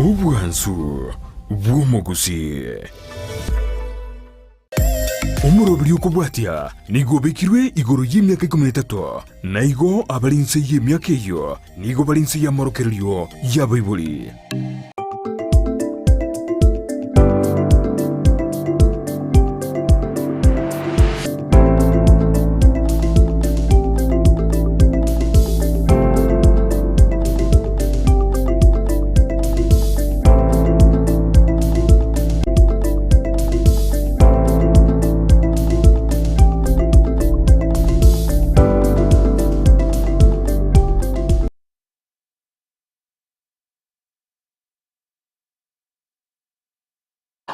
Ubwanzu bw'omuguzi. Omurobiri okubwatya nigo bekirwe igoro y'emyaka 13 naigo abalinse y'emyaka eyo nigo balinse y'amorokereryo y'abaibuli.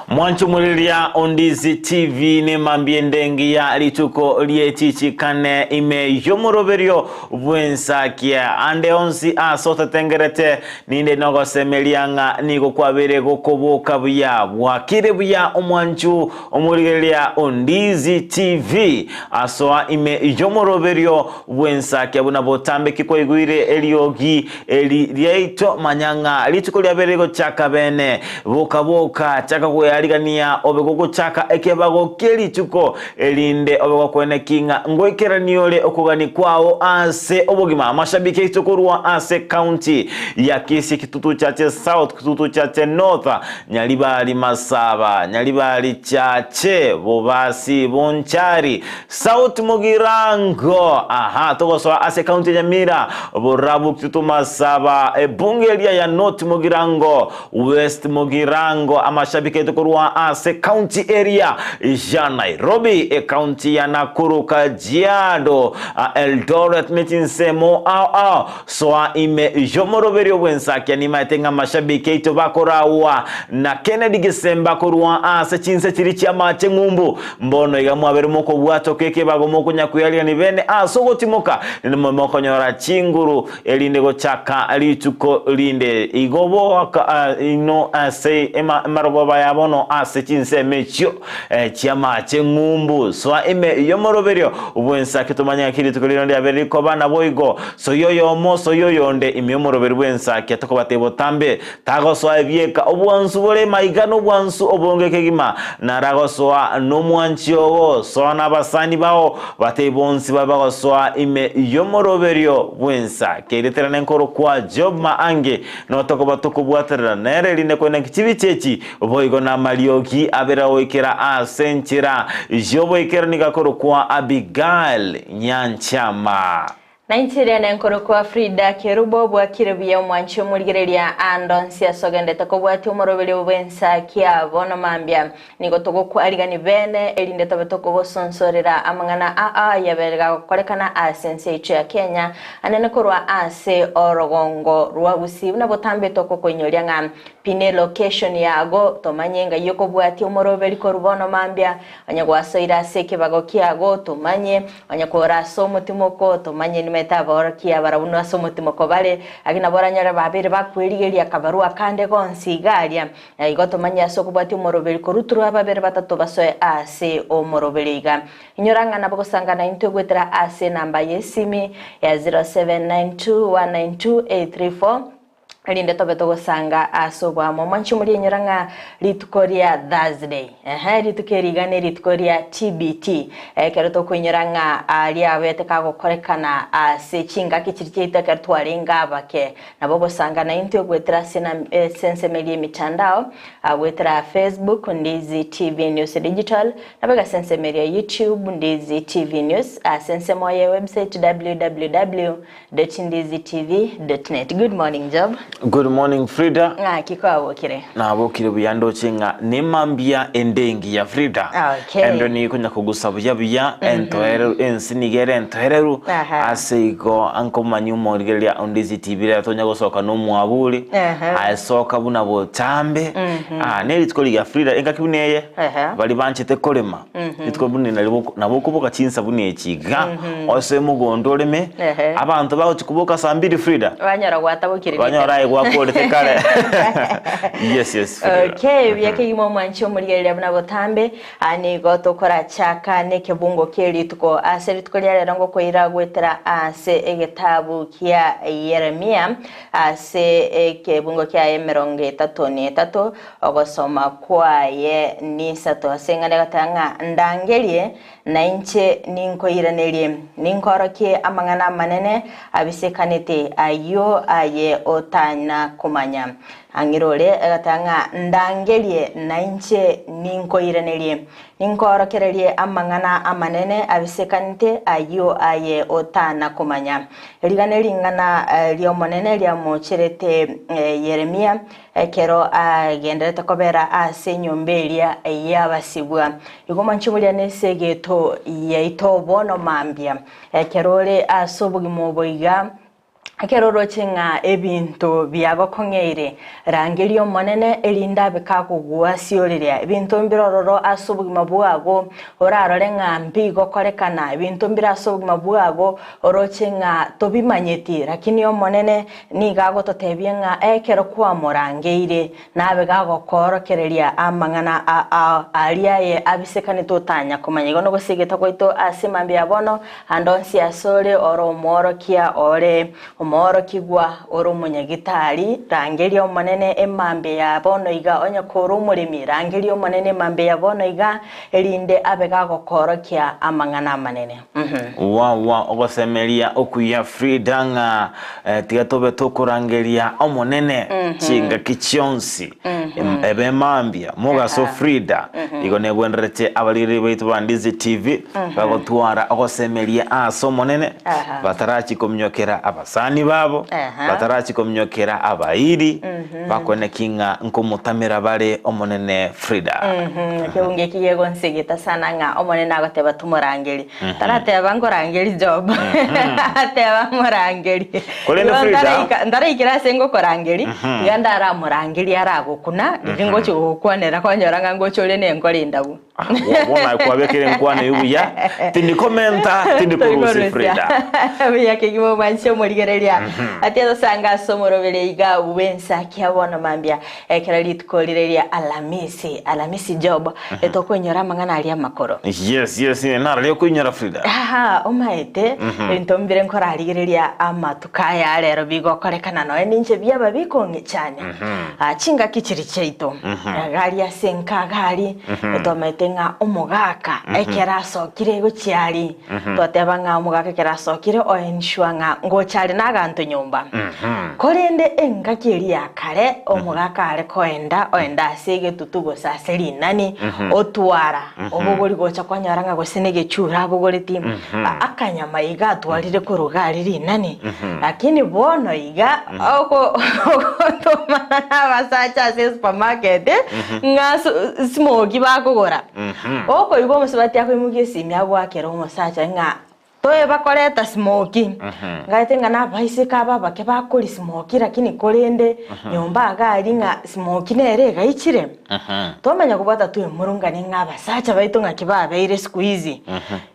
Mwanchu mulilia Ondizi TV ne mambiendengi ya lituko lietichikane ime yomoroberio bwensakia ande onsi asota tengerete ninde nogo semelianga niko kwa bere gokoboka buya wakire buya omwanchu omulilia Ondizi TV asoa ime yomoroberio bwensakia bunabotambe kiko igwire eliogi elieito manyanga lituko lya berego chakabene boka chaka aligania obego chaka ekebago keli chuko elinde obego kwene kinga ngoikera niole okugani kwao ase obogima mashabiki itokorwa ase county ya Kisii kitutu chache south kitutu chache north Nyalibali Masaba Nyalibali chache Bobasi Bonchari South Mugirango tokoso ase county ya Mira Borabu kitutu Masaba bungelia ya North Mugirango West Mugirango amashabiki kurwa ase county area ya Nairobi county ya Nakuru Kajiado Eldoret Metinsemo soa ime yomoroberio bwensakia ni maitenga mashabiki ito bakorawa na Kennedy Gisemba kurwa ase chinse chiri chama chengumbu mbono igamwabere moko bwato keke bagomoko nyakuyalia ni bene sogo timoka ni momoko nyora chinguru elinde go chaka alituko linde igobo ino ase marobo yabono ase chinse mechio chiama chengumbu so ime yomoroberio ubwensa kitumanya kiri tukolino ndi aberiko bana boigo so yoyo mo so yoyo nde ime yomoroberio bwensa kitoko batebo tambe tago so abieka obwansu bole maigano obwansu obongeke gima narago so no mwanchiogo so nabasani bao batebonsi babago so ime yomoroberio bwensa keretera nenkoro kwa job maange no toko batoko bwatera nere line kwena kichibichechi boigo na maliogi abera oikera asenchira jobo ikera nigakoro kwa Abigail Nyanchama Naintiria na nkoro kwa Frida Kerubo bwa kirebuya mwancho muligerelia andonsi asogende takobwati umorobeli ubensa kia bono mambia niko toko kwa aligani bene elinde tabetoko bosonsorera amangana yaberega kolekana asense icho ya Kenya anene korwa ase orogongo ruabusi unabotambe toko kwenyolia nga pine location yago tomanyenga yoko bwati umorobeli korubono mambia anyagwasoira seke bago kiago tomanye anyakora somo timoko tomanye ni metabora kia barabuno somo timoko bale agina boranyara babere bakweligelia kabarua kande konsigalia igoto manya soko bwati umorobeli koruturu ababere batatu basoe ase omorobeliga inyoranga nabogosanga na intogwetera ase namba yesimi ya 0792192834 Linde tobeto sanga asobwa mwanchi muri nyoranga litukoria Thursday litukeriga litukoria TBT keroto kwenyoranga ali abete kago korekana sechinga kichirite kertwarenga bake nabobo sanga na into gwetera sena sense media mitandao gwetera Facebook Ndizi TV News Digital nabega sense media YouTube Ndizi TV News sense moya website www.ndizitv.net. Good morning Job. Good morning Frida. Kiko abokire. Na abokire buyando chenga nemambia endengi ya Frida. Okay. Endo ni kunya kugusa buya entoero ensinigere entoereru asego anko manyumo ligelia Ondizi TV ya tonya gosoka no mwabuli. Asoka buna botambe. Neli tukoli ya Frida enga kibuneye. Bali banchete kolema. Itko bunne nabokuboka chinsa bunne chiga. Ose mugondoleme. Abantu bawo chikuboka sambiri Frida. Banyara gwatabokire. Banyara gwakore tekare. Yes. Okay, byake gimo mwancho murigerera buna botambe ani gotokora chaka ne kebungo keri tuko aseri tukolya rango koira gwetera ase egetabu kia Yeremia ase kebungo kia 33 ogosoma kwaye ni sato asengane gatanga ndangerie na inche ninkoiranerie ninkorokie amangana manene abisekanete ayo aye otana kumanya angirole agatanga ndangerie na inche ninkoiranerie ninkorokererie amangana amanene abisekanete ayo aye otana kumanya riganelingana lyo monene lya mocherete Yeremia kero agenderete kobera ase nyombelia yabasibwa igumanchumulia nesegeto yaito bono mambia kerole asobugimo boiga akeroro chinga ebinto byagokongeire rangelio monene elinda bekakugwa sioliria ebinto mbirororo asobugima bwago orarore ngambi gokorekana ebinto mbira asobugima bwago orochenga tobimanyeti lakini yo monene nigago totebye nga ekero kwa morangeire nabe gagokorokereria amangana aliaye abisekane totanya kumanyigo no gosigeta koito asimambi abono andonsi asore oro morokia ore moro kigwa oro munyagitari rangelio monene emambe ya bono iga onya koro murimi rangelio monene mambe ya bono iga elinde abega gokorokia amangana manene wa ogosemeria okuya Frida tigatobe tokurangeria omonene chinga kichonsi ebe mambia mugaso Frida igone bwenrete abalire baitu bandize TV bagotwara ogosemeria aso monene batarachi komnyokera abasani babo batarachi komnyokera abairi bakone kinga nkomutamira bare omonene Frida kebunge kiyego nsegeta sana nga omonene agateba tumurangeri tarate bangorangeri job ateba murangeri kolene Frida ndara ikira sengo korangeri yanda ara murangeri aragukuna ndingo cyokwanera kwanyoranga ngo cyolene ngorinda bu wona kwabekere nkwane yubuya tindi komenta tindi kurusi Frida byake gimo mancho murigereria atiyo sanga somorobere iga ubensa kyabona mambia ekerali tukolireria alamisi job etokonyora mangana ali amakoro yes nara lyo kunyora Frida omaete entombire nkora aligereria amatukaya rero bigo korekana no ninje byaba bikonge cyane achinga kichiri cheito gali asenka gali etomete nga omugaka ekeraso kirego cyari totebanga omugaka keraso kire oenshwanga ngo cyari naganto nyumba korende engakiri yakare omugaka ale koenda asege tutugo saseri nani otwara obogori gocha kwanyaranga gosenege chura bogori tim akanyama iga atwarire ko rugari nani lakini bono iga oko tomana basacha se supermarket ngaso smoki bakogora oko igo musibati yako imugesi myagwakero musacha nga toe bakoreta smoki ngaitenga na baisika baba ke bakori smoki lakini korende nyomba agari nga smoki nere gaichire tomanya kubata tuye murungane ngaba sacha baito nga kibabe ire squeeze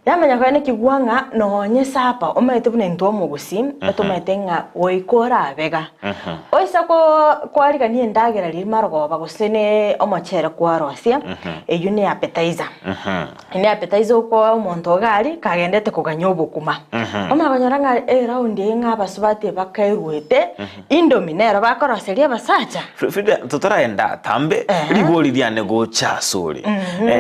yamanya kwane kigwanga nonye sapa omaite bune ndo mugusi atomete nga oikora bega oisa ko kwari kani ndagera limargo bagusene omochere kwa rosia eyune appetizer ine appetizer ko omonto gari kagendete kuganyo bukuma omagonyaranga round yenga basubate bakairuete indominero bakoroseria basacha Frida tutaraenda tambe rigori lyane go chasuri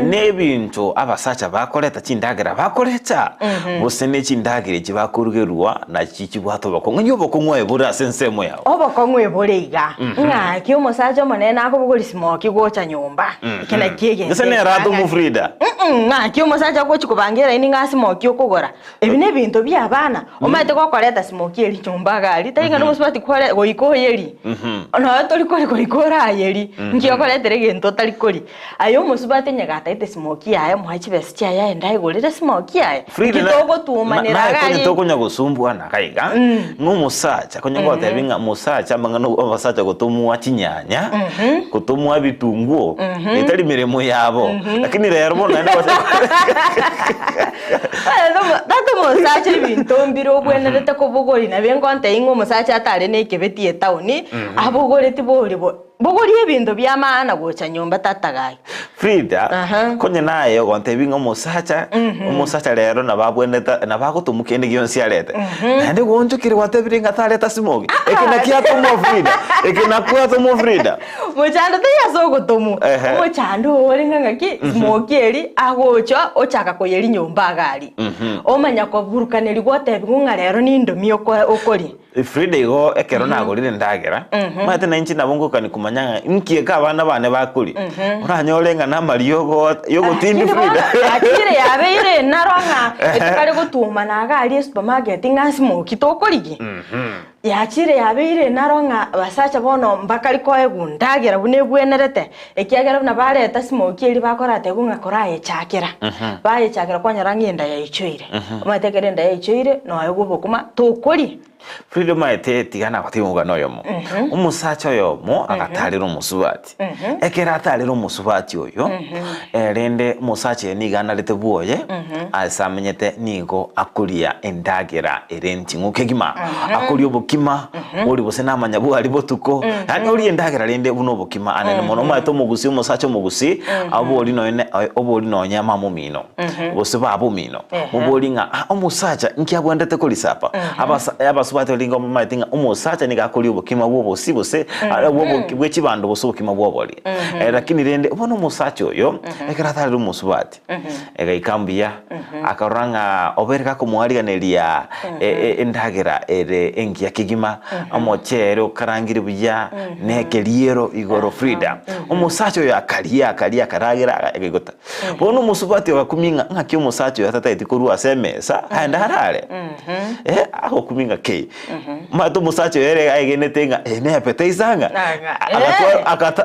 nebintu abasacha bakoreta chindagera bakoreta bosene chindagire chibakurugerwa na chichibwato bakonyo bokongwe bura sensemo yao obokongwe buriga nga kyo musacha monene akobugori smoke gocha nyumba kina kiege nesene ratu mu Frida nga kyo musacha ko chikubangira ini nga smoke okogora ebine bintu byabana omaite ko koreta smoke eri nyumba gali tainga no musubati kore goiko yeri ono tori kore kora yeri ngiyo koretere gento tari kori ayo musubati nyagata ite smoke yae muhachi besi yae ndai gorira smoke yae kitogo tumanira gali kitogo nyagosumbwa na kaiga ngumusacha konyago tabinga musacha mangano abasacha gotumwa chinyanya gotumwa bitunguo itari miremo yabo lakini rero bona Tato musacha ibintu mbiro bwenerete kubugori na bengonte ingo musacha atare nekebeti etauni abugore tiboribo bugori ebintu bya maana gocha nyumba tatagaye Frida konye naye gonte bingo musacha umusacha rero nababweneta nabagutumuke gionsi arete nande gonjukire watebiringa tareta simogi ekina kiatumo Frida ekina kuatumo Frida muchando teyasogotomu muchando oringa ngaki smogi eri agocha ochaka koyeri nyumba gari omanya ko burukaneri gotebinga rero nindomi okori Frida igo ekero nagorire ndagera mate na inchi nabongokani kumanyanga nkieka abana bane bakuri uranyorenga na mariyo yogotindi Frida akire yabeire naronga etukare gutuma na gari supermarket ngasimoki tokorigi yakire yabeire naronga basacha bono mbakari koe gundagera bune bwenerete ekiagera na bareta simoki eri bakorate gunga koraye chakera baye chakera kwanyaranga enda ya ichoire amategere enda ya ichoire no ayogobokuma tokori Frida maete tigana kwatimuga noyomo umusacha yomo akatalira umusubati ekera atalira umusubati oyo rende musacha nigana lete buoye asamenyete nigo akuria endagera erenti ngukegima akuria obukima uri bose namanya bwari botuko yani uri endagera rende buno bukima anene mono maete mugusi umusacha mugusi abori noine obori nonyama mumino bose babumino mubori nga umusacha nkiabwandete kulisapa abasubati lingo matinga umusacha nigakuri ubukima bwobose bose bwekibando bose ubukima bwobori lakini rende ubona umusacha oyo ekaratalira umusubati egaikambiya akaranga obereka kumwariganeria endagera ere engia kigima amochero karangire buya nekeriero igoro Frida umusacha oyo akaria karagira egegota bona umusubati okakuminga ngaki umusacha oyo atataiti kurua semesa anda harare aho kuminga ke mato musacha yere aigenete nga ne apetizanga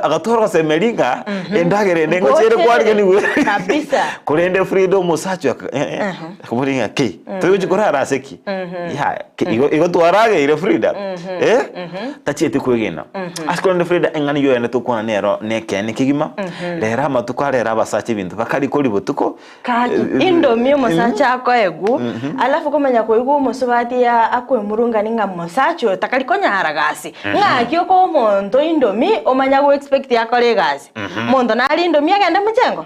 akatora semeringa endagere nengo chere kwarige niwe kabisa kurende Frida musacha kumuringa ke toyo kurara seki ya igo twarage ile Frida tachete kwegena askonde Frida engani yo ene tukona nero nekene kigima lera matukarera basacha bintu bakari kori butuko indomie musacha akoegu alafu komenya koigu musubati ya akwe murunga ninga musacho takarikonya haragasi ngakyo ko mondo indomi omanya go expect yakore gasi mondo nali indomi agenda muchengo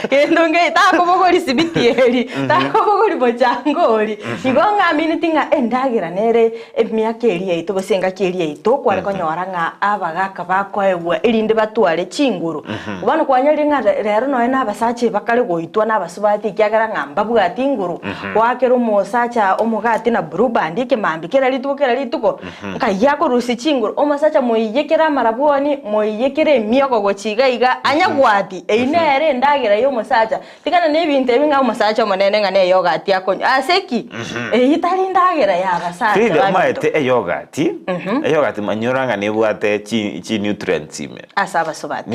Endonge tako bogori sibitieri tako bogori bojangori igonga minutinga endagira nere emyaka eri eito bosenga keri eito kware konyoranga abagaka bakoegwa erinde batware chinguru ubano kwanyaringa rero no ena basache bakare goitwa nabasubati kyagara ngamba bwati inguru wakero umusacha omugati na brubandi kemambikera lituko nkayako rusi chinguru omusacha moyekera marabwoni moyekere emyoko gochiga iga anyagwati einere ndagira yo musacha tikana nebinte ebinga musacha monene ngane yogati yakonyo aseki itali ndagira ya basacha Frida maete eyogati manyoranga nebwate chi nutrients ime asaba sobati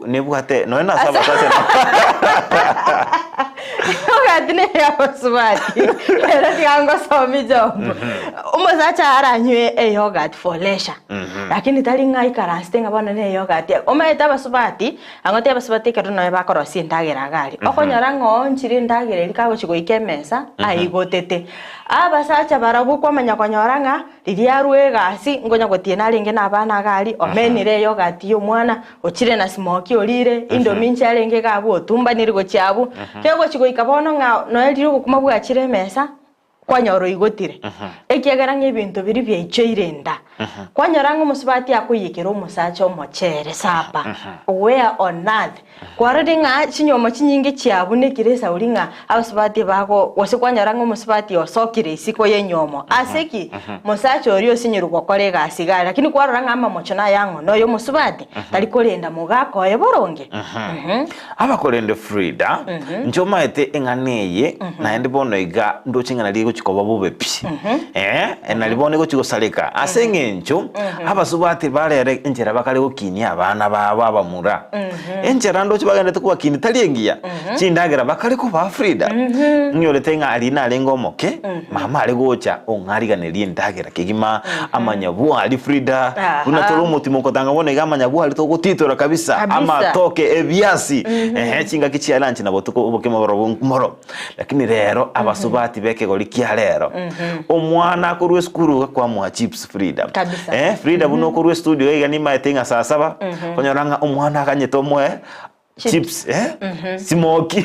nebwate no ena asaba sasa yogati ne ya sobati era tiango somi jombo umusacha aranywe eyogati for leisure lakini tali ngai karastenga bana ne yogati omaeta basubati angote abasubati keruno bakorosi ndagera gari okonyarango nchiri ndagera likago chigoike mesa aigotete abasacha barabukwa manya konyoranga liliarwe gasi ngonya gotiena linge nabana gari omenire yogati yo mwana ochire na smoki olire indominchi alenge gabo tumba nirigo chiabu kego chigoika bono nga no eliro kumabwa chire mesa kwanyoro igotire ekiagaranga ebintu biri byechoirenda kwanyaranga musubati akuyikira umusacha omochere sapa where on earth kwaradinga chinyomo chinyinge chiabu nekiresa ulinga abasubati bako wase kwanyaranga musubati osokire isiko yenyomo aseki musacha orio sinyirwa kolega asigara lakini kwaranga ama mochona yango no yo musubati talikolenda mugako eboronge abakolende Frida njoma ete enganeye na ndi bono iga ndo chingana ligo chikoba bubepi nalibone go chigosareka asengencho abasubati barere enjera bakale gokinia abana babo abamura enjera ndo chibagende tukubakini taliengia chindagera bakale ko ba Frida nyorete nga alina alengo moke mama ale gocha ongariganerie ndagera kigima amanyabu ali Frida unatoro mutimo kotanga bone ga amanyabu ali to gutitora kabisa ama toke ebiasi chinga kichi alanchi nabo tuko bokema baro moro lakini rero abasubati beke goli kia rero omwana kurwe skuru kwa mwa chips Frida Frida buno kurwe studio ega ni maetenga saa 7 konyoranga omwana akanyeto mwe chips smoky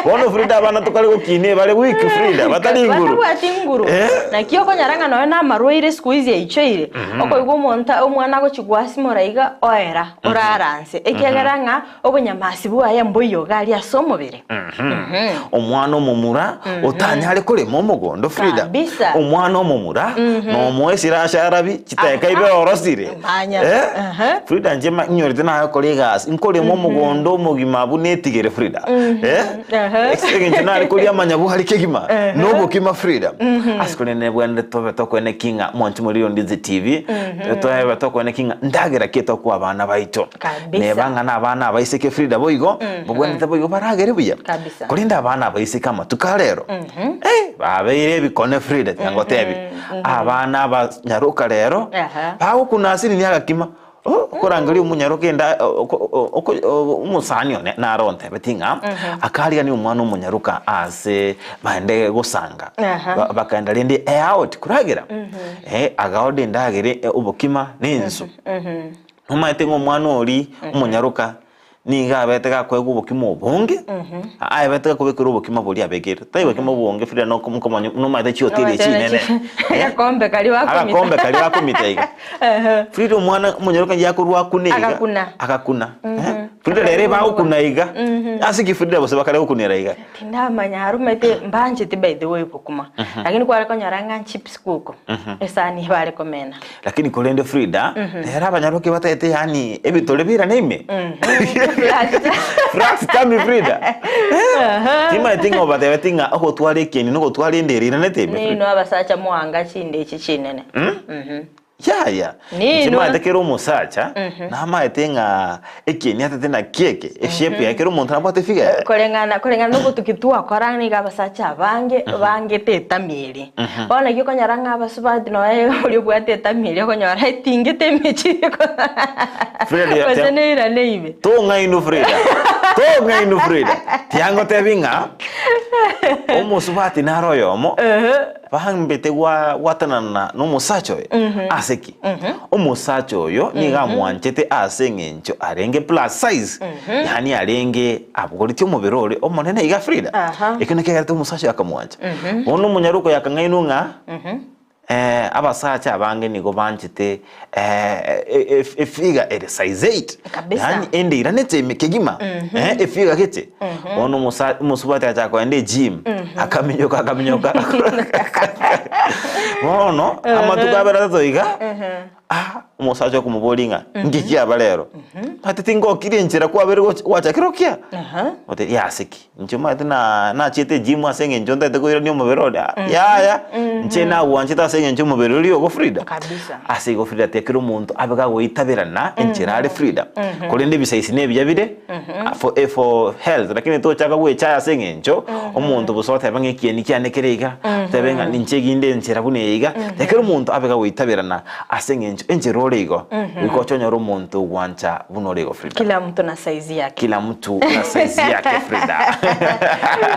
wono Frida bana tukale gukine bale wiki Frida batali nguru na kiyo konyaranga no na marwaire squeeze yichoire oko igo monta omwana go chigwasi moraiga oera oraranse ekegeranga obunyamasi bwa mboyo gali asomobere omwana omumura otanyale kole momogondo Frida omwana omumura no mwesira sharabi kiteka ibe orosire Frida njema nyorite na kolegas inkole momogondo mugima bunetigere Frida experience na kuli amanyabu hari kegima no kima Frida askole ne bwende tobe tokwene kinga monti muri Ondizi TV tobe tokwene kinga ndagera keto kwa abana baito ne banga na abana abaiseke Frida boigo bwende taboigo baragere buya kulinda abana abaiseka matuka rero babeire bikone Frida yango tebi abana abanyaruka rero bawo kunasiri nyagakima korangali umunyaruke nda umusani one na ronte betinga akali ni umwana umunyaruka ase bande gusanga bakaenda lindi out kuragira agawode ndagere ubukima ninzu umaite ngomwana ori umunyaruka niga betega kwego ubukima obonge betega kubekira ubukima buri abegera tayiwe kimo bonge Frida no kumukomanyo no maite chioteli chinene agakombe kali wakomitaiga Frida umwana munyaruka yakurwa kuneiga akakuna Frida lere ba ukunaiga asiki Frida bose bakale ukunira iga tindamanya harumete mbanje by the way bukuma lakini kwa reko nyaranga chips kuko esani bale komena lakini kolende Frida era abanyaruke batete yani ebitole bira neme Flax kami Frida tima tingo batete tinga aho twale keni no twale nderira netebe ni no abasacha muhanga chinde iki chinene ya tima tekero musacha na maetenga ekeni atatena keke eshepe yakero montra bote figa kolengana no tukitua korani ga basacha bange teta miri bona giko nyaranga abasubadi no uri bwate tamiri ko nyara tingete mechiko Frida bazenera leibe to ngainu Frida tiango tebinga omusubati naroyomo bahambete watanana no musacho aseki omusacho yo niga mwanchete asengencho arenge plus size yani arenge abugoriti mu birore omonene iga Frida ekene kegarte omusacho akamwancha ono munyaruko yakangainunga abasacha abange nigo banchite efiga ere size 8 yani ende iranete mekegima efiga kete ono musubati achako ende gym akaminyoka ono amatukabera toiga umusacho kumubolinga ngiki abalero patitingo kirenchera kwa bere wacha kirokia ote yasiki nchuma na chete gym asenge njonda tekoira ni muberoda ya nchena wanchita asenge nchumu beruri go Frida kabisa asigo Frida tekero muntu abega goitabirana encherare Frida kolende bisaisi ne byabire for health lakini to chaka we chaya asenge ncho omuntu busote bange kieni kyanekerega tebenga nincheginde enchera buneiga tekero muntu abega goitabirana asenge ncho enchero lego ukochonyoro muntu wancha bunolego Frida kila mtu na size yake Frida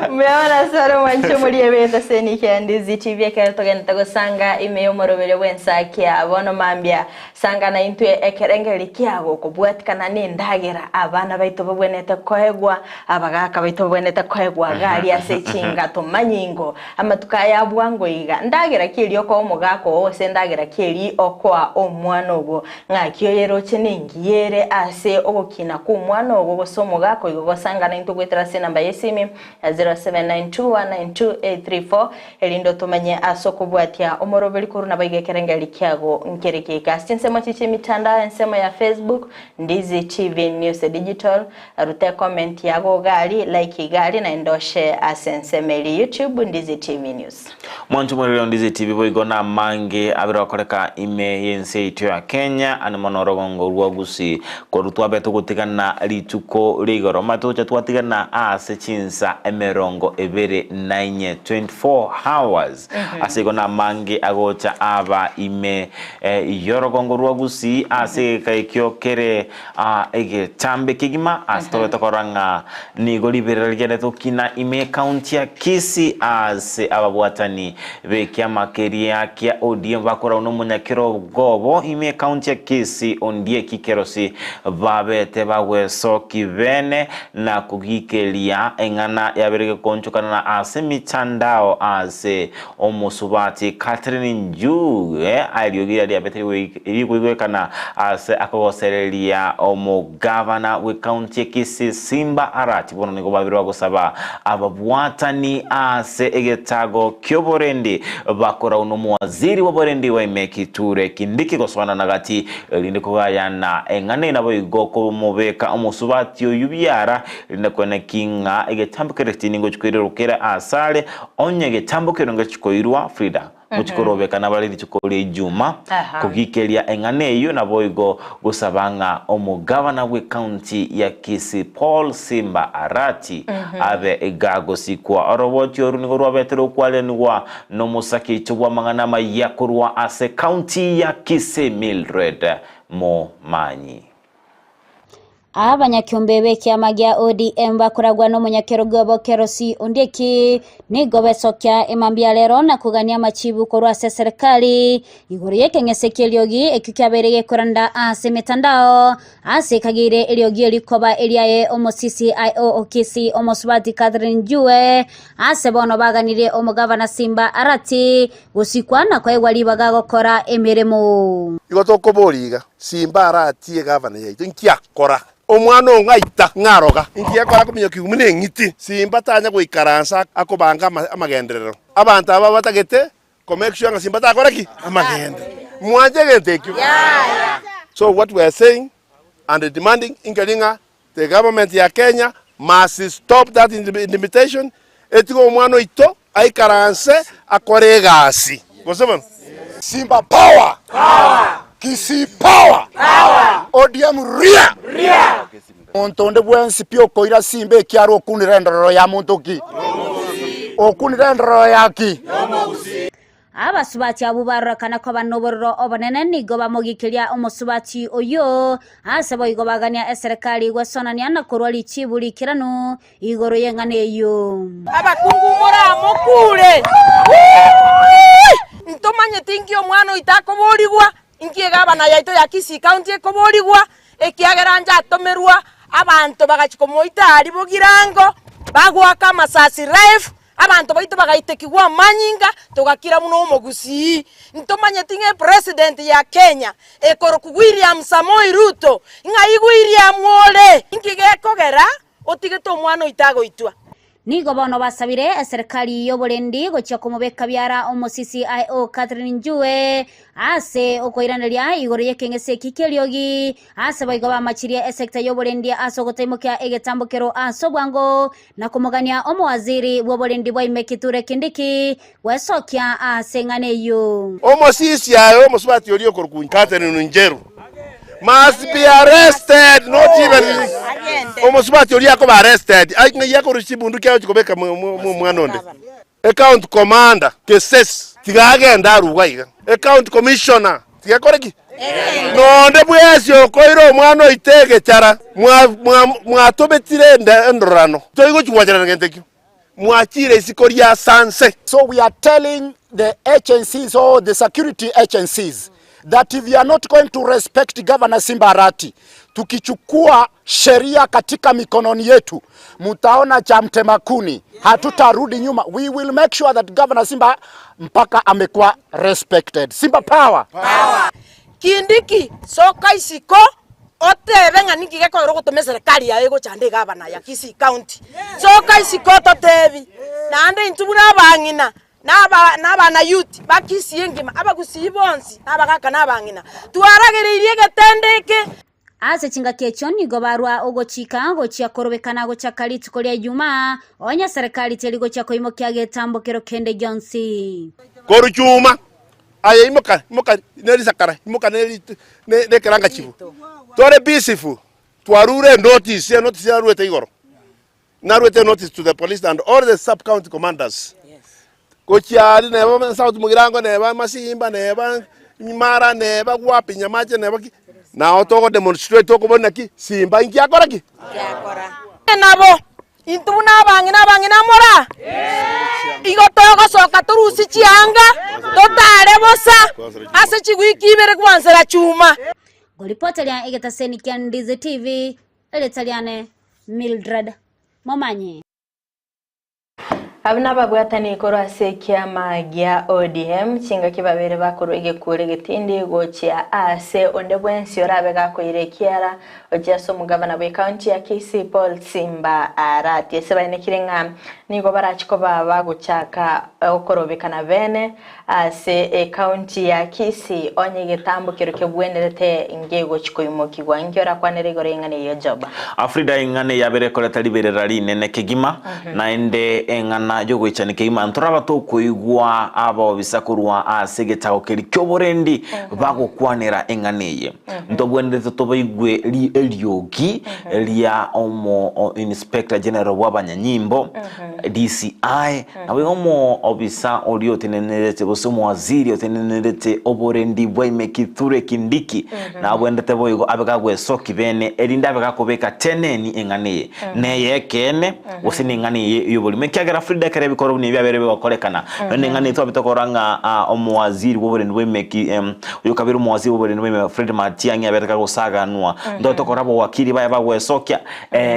meona saro mancho muri ebeta seni Ondizi TV kertogenda gusanga imeyo morobere wensa kia bono mambia sanga na intwe ekerengeri kiago kubwatikana nindagera abana baito babwenete koegwa abagaka baito babwenete koegwa gari asechinga tomanyingo amatukaya bwango iga ndagera kiri oko omugako ose ndagera kiri okwa omwana ogo ng'akio yeroche ningiere ase ogokina ku omwana ogo gosomo gako igo gosangana into gwetera se namba yesimi 0792192834 elindo tumenye asoko bwatia omorobeli kuruna baigekerengeri kiago nkerekeka sinsemo chiche mitandao ensemo ya Facebook Ndizi TV News Digital arute comment yago gali like gali na endoshe asensemeli YouTube Ndizi TV News mwanchu mweleo Ndizi TV boigona mange abira koreka ime yense itu ya Kenya ani monorogongo ruagusi korutwa beto gutigana rituko rigoro matocha twatigana ase chinsa emerongo ebere 24 hours asigona mange agocha aba ime yorogongo ruagusi ase kaikyo kere ege tambe kigima astowe tokoranga nigoli berelgene tokina ime county ya Kisii ase ababwatani bekia makeria kia ODM bakora uno munyakiro gobo ime county ya Kisii ondie kikerosi babete bagweso kivene na kugikelia engana yaberege konchukana na ase mitandao ase omusubati Catherine Njue aliogira diabete irikuigwekana ase akogoserelia omugavana we county ya Kisii Simba Arati bono niko babirwa gusaba ababwatani ase egetago kyoborendi bakora uno muwaziri waborendi wa Imekiture Kindiki goswana nagati linde kugayana engane nabo igoko mubeka omusubati oyubyara linde kone kinga egetambukere tiningo chikwirukira asale onye getambukere ngachikoirwa Frida muchikorobeka nabaliri chikole Juma kugikelia engane iyo nabo igo gusabanga omugavana we county ya Kisii Paul Simba Arati abe egago sikwa oroboti orunigo rwabetero kwalenwa no musaki chubwa mangana mayakurwa ase county ya Kisii Mildred Momanyi abanyakyombe bekyama gya ODM bakuragwa no munyakerogobo kerosi ondeki nigobesokya emambia lero na kugania machibu korwa serikali igoro yekengese eliogi ekikyabereye kuranda ase mitandao ase kagire eliogi elikoba eliaye omosisiIO okisi omosubati Catherine Njue ase bono baganire omugavana Simba Arati gusikwana kwa egwali bagagokora emiremo igotokoboriga Simba Arati gavana yaitu nkiakora omwana ongaita ngaroga ingiye kora kumenya kiumune ngiti Simba tanya guikaransa akobanga amagenderero abantu aba batagete connection nga Simba takora ki amagende mwanje gentekyo so what we are saying and demanding ingalinga the government ya Kenya must stop that intimidation etiko omwana ito aikaranse akoregasi gosema Simba power Kisii power ODM ria Ontonde bwensi pio koira Simba kiaro okunirendero ya montoki okunirendero yaki abasubati abubarakana ko banoborro obonene nigo bamugikilia omusubati oyo asebo igobagania serikali gwasonania na korwali chibuli kirano igoro yengane yo abakungumura mukule ntomanye tingi omwana itakoborigwa ingie gabana yaito ya Kisii county ekoborigwa ekiageranja atomerwa abantu bagachikomoita ari bogirango bagwaka masasi life abantu baito bagaitekigwa manyinga tugakira muno omogusi ntomanye tinge president ya Kenya ekoro ku William Samoei Ruto ngaigwiria mwole ingigekogera otigeto omwana itago itwa nigo bono basabire serikali yoborendi gocha kumubeka byara omosisiIO Catherine Njue ase okoiraneria igoro yekengese kikeliogi ase baigo bamachirie sector yoborendi asogoteimukya egetambukero asobwango na kumugania omwaziri woborendi bwa Imekiture Kindiki wesokya ase nganeyo omosisiIO omosubati oli okorukunyi Catherine Njeru must be arrested, not even omusubati oli yako arrested ai yako rusibundu kyawo kikobeka mwanonde account commander keses tigagenda arugaiga account commissioner tigakoreki nonde bwesi okoiro omwana oitege chara mwatobetire ndorano toigo chwajana ngentekyo mwachire isikoria sanse. So we are telling the agencies or the security agencies that if you are not going to respect Governor Simba Arati, tukichukua sheria katika mikononi yetu, mutaona cha mtemakuni, hatutarudi nyuma. We will make sure that Governor Simba mpaka amekuwa respected. Simba power. Kindiki soka isiko otebe ng'ani kigekora gotome serikali yae gochande gavana ya Kisii County. Soka isiko totebi nande intubu nabang'ina n'abana youth bakisi engima abagusi bonsi n'abagaka n'abang'ina twaragereirie getendeke ase chinga kecho nigo barwa ogochika gochia korobekana gochaka rituko ria Ijumaa onya serikali teri gochia koimokia getambokero kende Jonsi koruchuma aya imoka neri sakara imoka neri ne keranga chifu tore peaceful twarure notice ya ruete igoro na ruete notice to the police and all the sub county commanders gochiari neba South Mugirango neba Masimba neba Mara neba wapi Nyamache neba na otoko demonstrate toko bonaki Simba inki akora ki nabo intubu n'abang'ina mora igotoko soka turusi chianga totare bosa ase chigwikibere kwansera chuma Golipotelia Egetaseni kia Ndizi TV Eletaliane Mildred Momanyi abana babwatani korwa sekiama gya ODM chinga kibabere bakuru igekure gitindi gochia ase onde bwensi orabe gakoire kiara ojaso mugabana bwe county ya Kisii Paul Simba arati esebaine kirenga nigo barachiko baba guchaka okorobekana bene ase county ya Kisii onye getambo kiruke bwenderete ngego chikoyimoki gwa ngiora kwanere gorengane yo joba Afrida ingane yabere koleta liberera linene kegima na ende engana jogoichani keima ntoraba to kuigwa abo bisakurwa asegetago keri kyoborendi bagokwanera enganeye ndobwendeze to baigwe li eliogi lia omo inspector general wabanyanyimbo DCI nawe omo obisa olio tenenerete bosomo waziri tenenerete oborendi bwaimekithure Kindiki na bwendete boigo abegagwe soki bene elinda begakobeka teneni enganeye neye kene osini enganeye yoboli mekiagera Frida kare bikoro ni byabere bakorekana none ngani to bitokoranga omwaziri woborendi bwemeki uyokabira omwaziri woborendi bwemeki Fred Matiang'i abereka gosaga nwa ndo tokorabo wakiri baya bagwesokya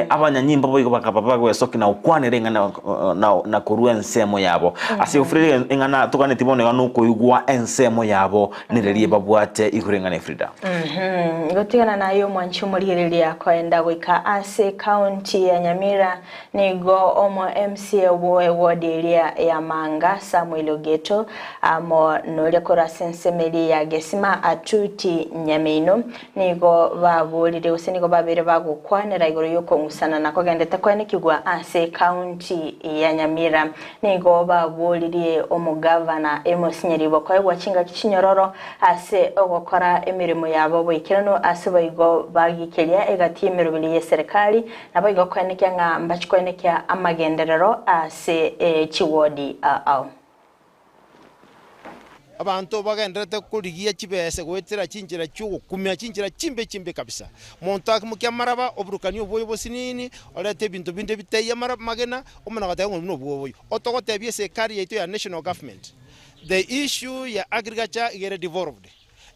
abanyanyimbo boigo bakapapa gwesoki na ukwanere ngana na kurua ensemo yabo ase Frida engana tokane tibone gano kuigwa ensemo yabo nirerie babwate ikurengane Frida gotigana nayo mwanchu murireria kwenda gwika ase county ya Nyamira nigo omo MCA ward area ya Manga Samuel Ogeto amo nole kora sensemeli ya Gesima atuti Nyamino nigo babulire usenigo babere bagukwanira igoro yoko ngusana nako gendete kwene kigwa ase county ya Nyamira nigo babulire omugavana Amos Nyeribo kwa wachinga Kinyororo ase ogokora emirimo yabo boikirano ase bayigo bagikelia egati emirubili ye serikali nabo igo kwanekya nga mbachikwanekya amagenderero ase chiwodi au abantu bagenderete kurigia chibese gwetera chinjira cyugo kumya chinjira chimbe kabisa montak mukya maraba obrukani oboyo bosinini olete bintu binde biteye maraba magena omana gatayo no boyo otogote biese kari yeto ya national government the issue ya agriculture igere devolved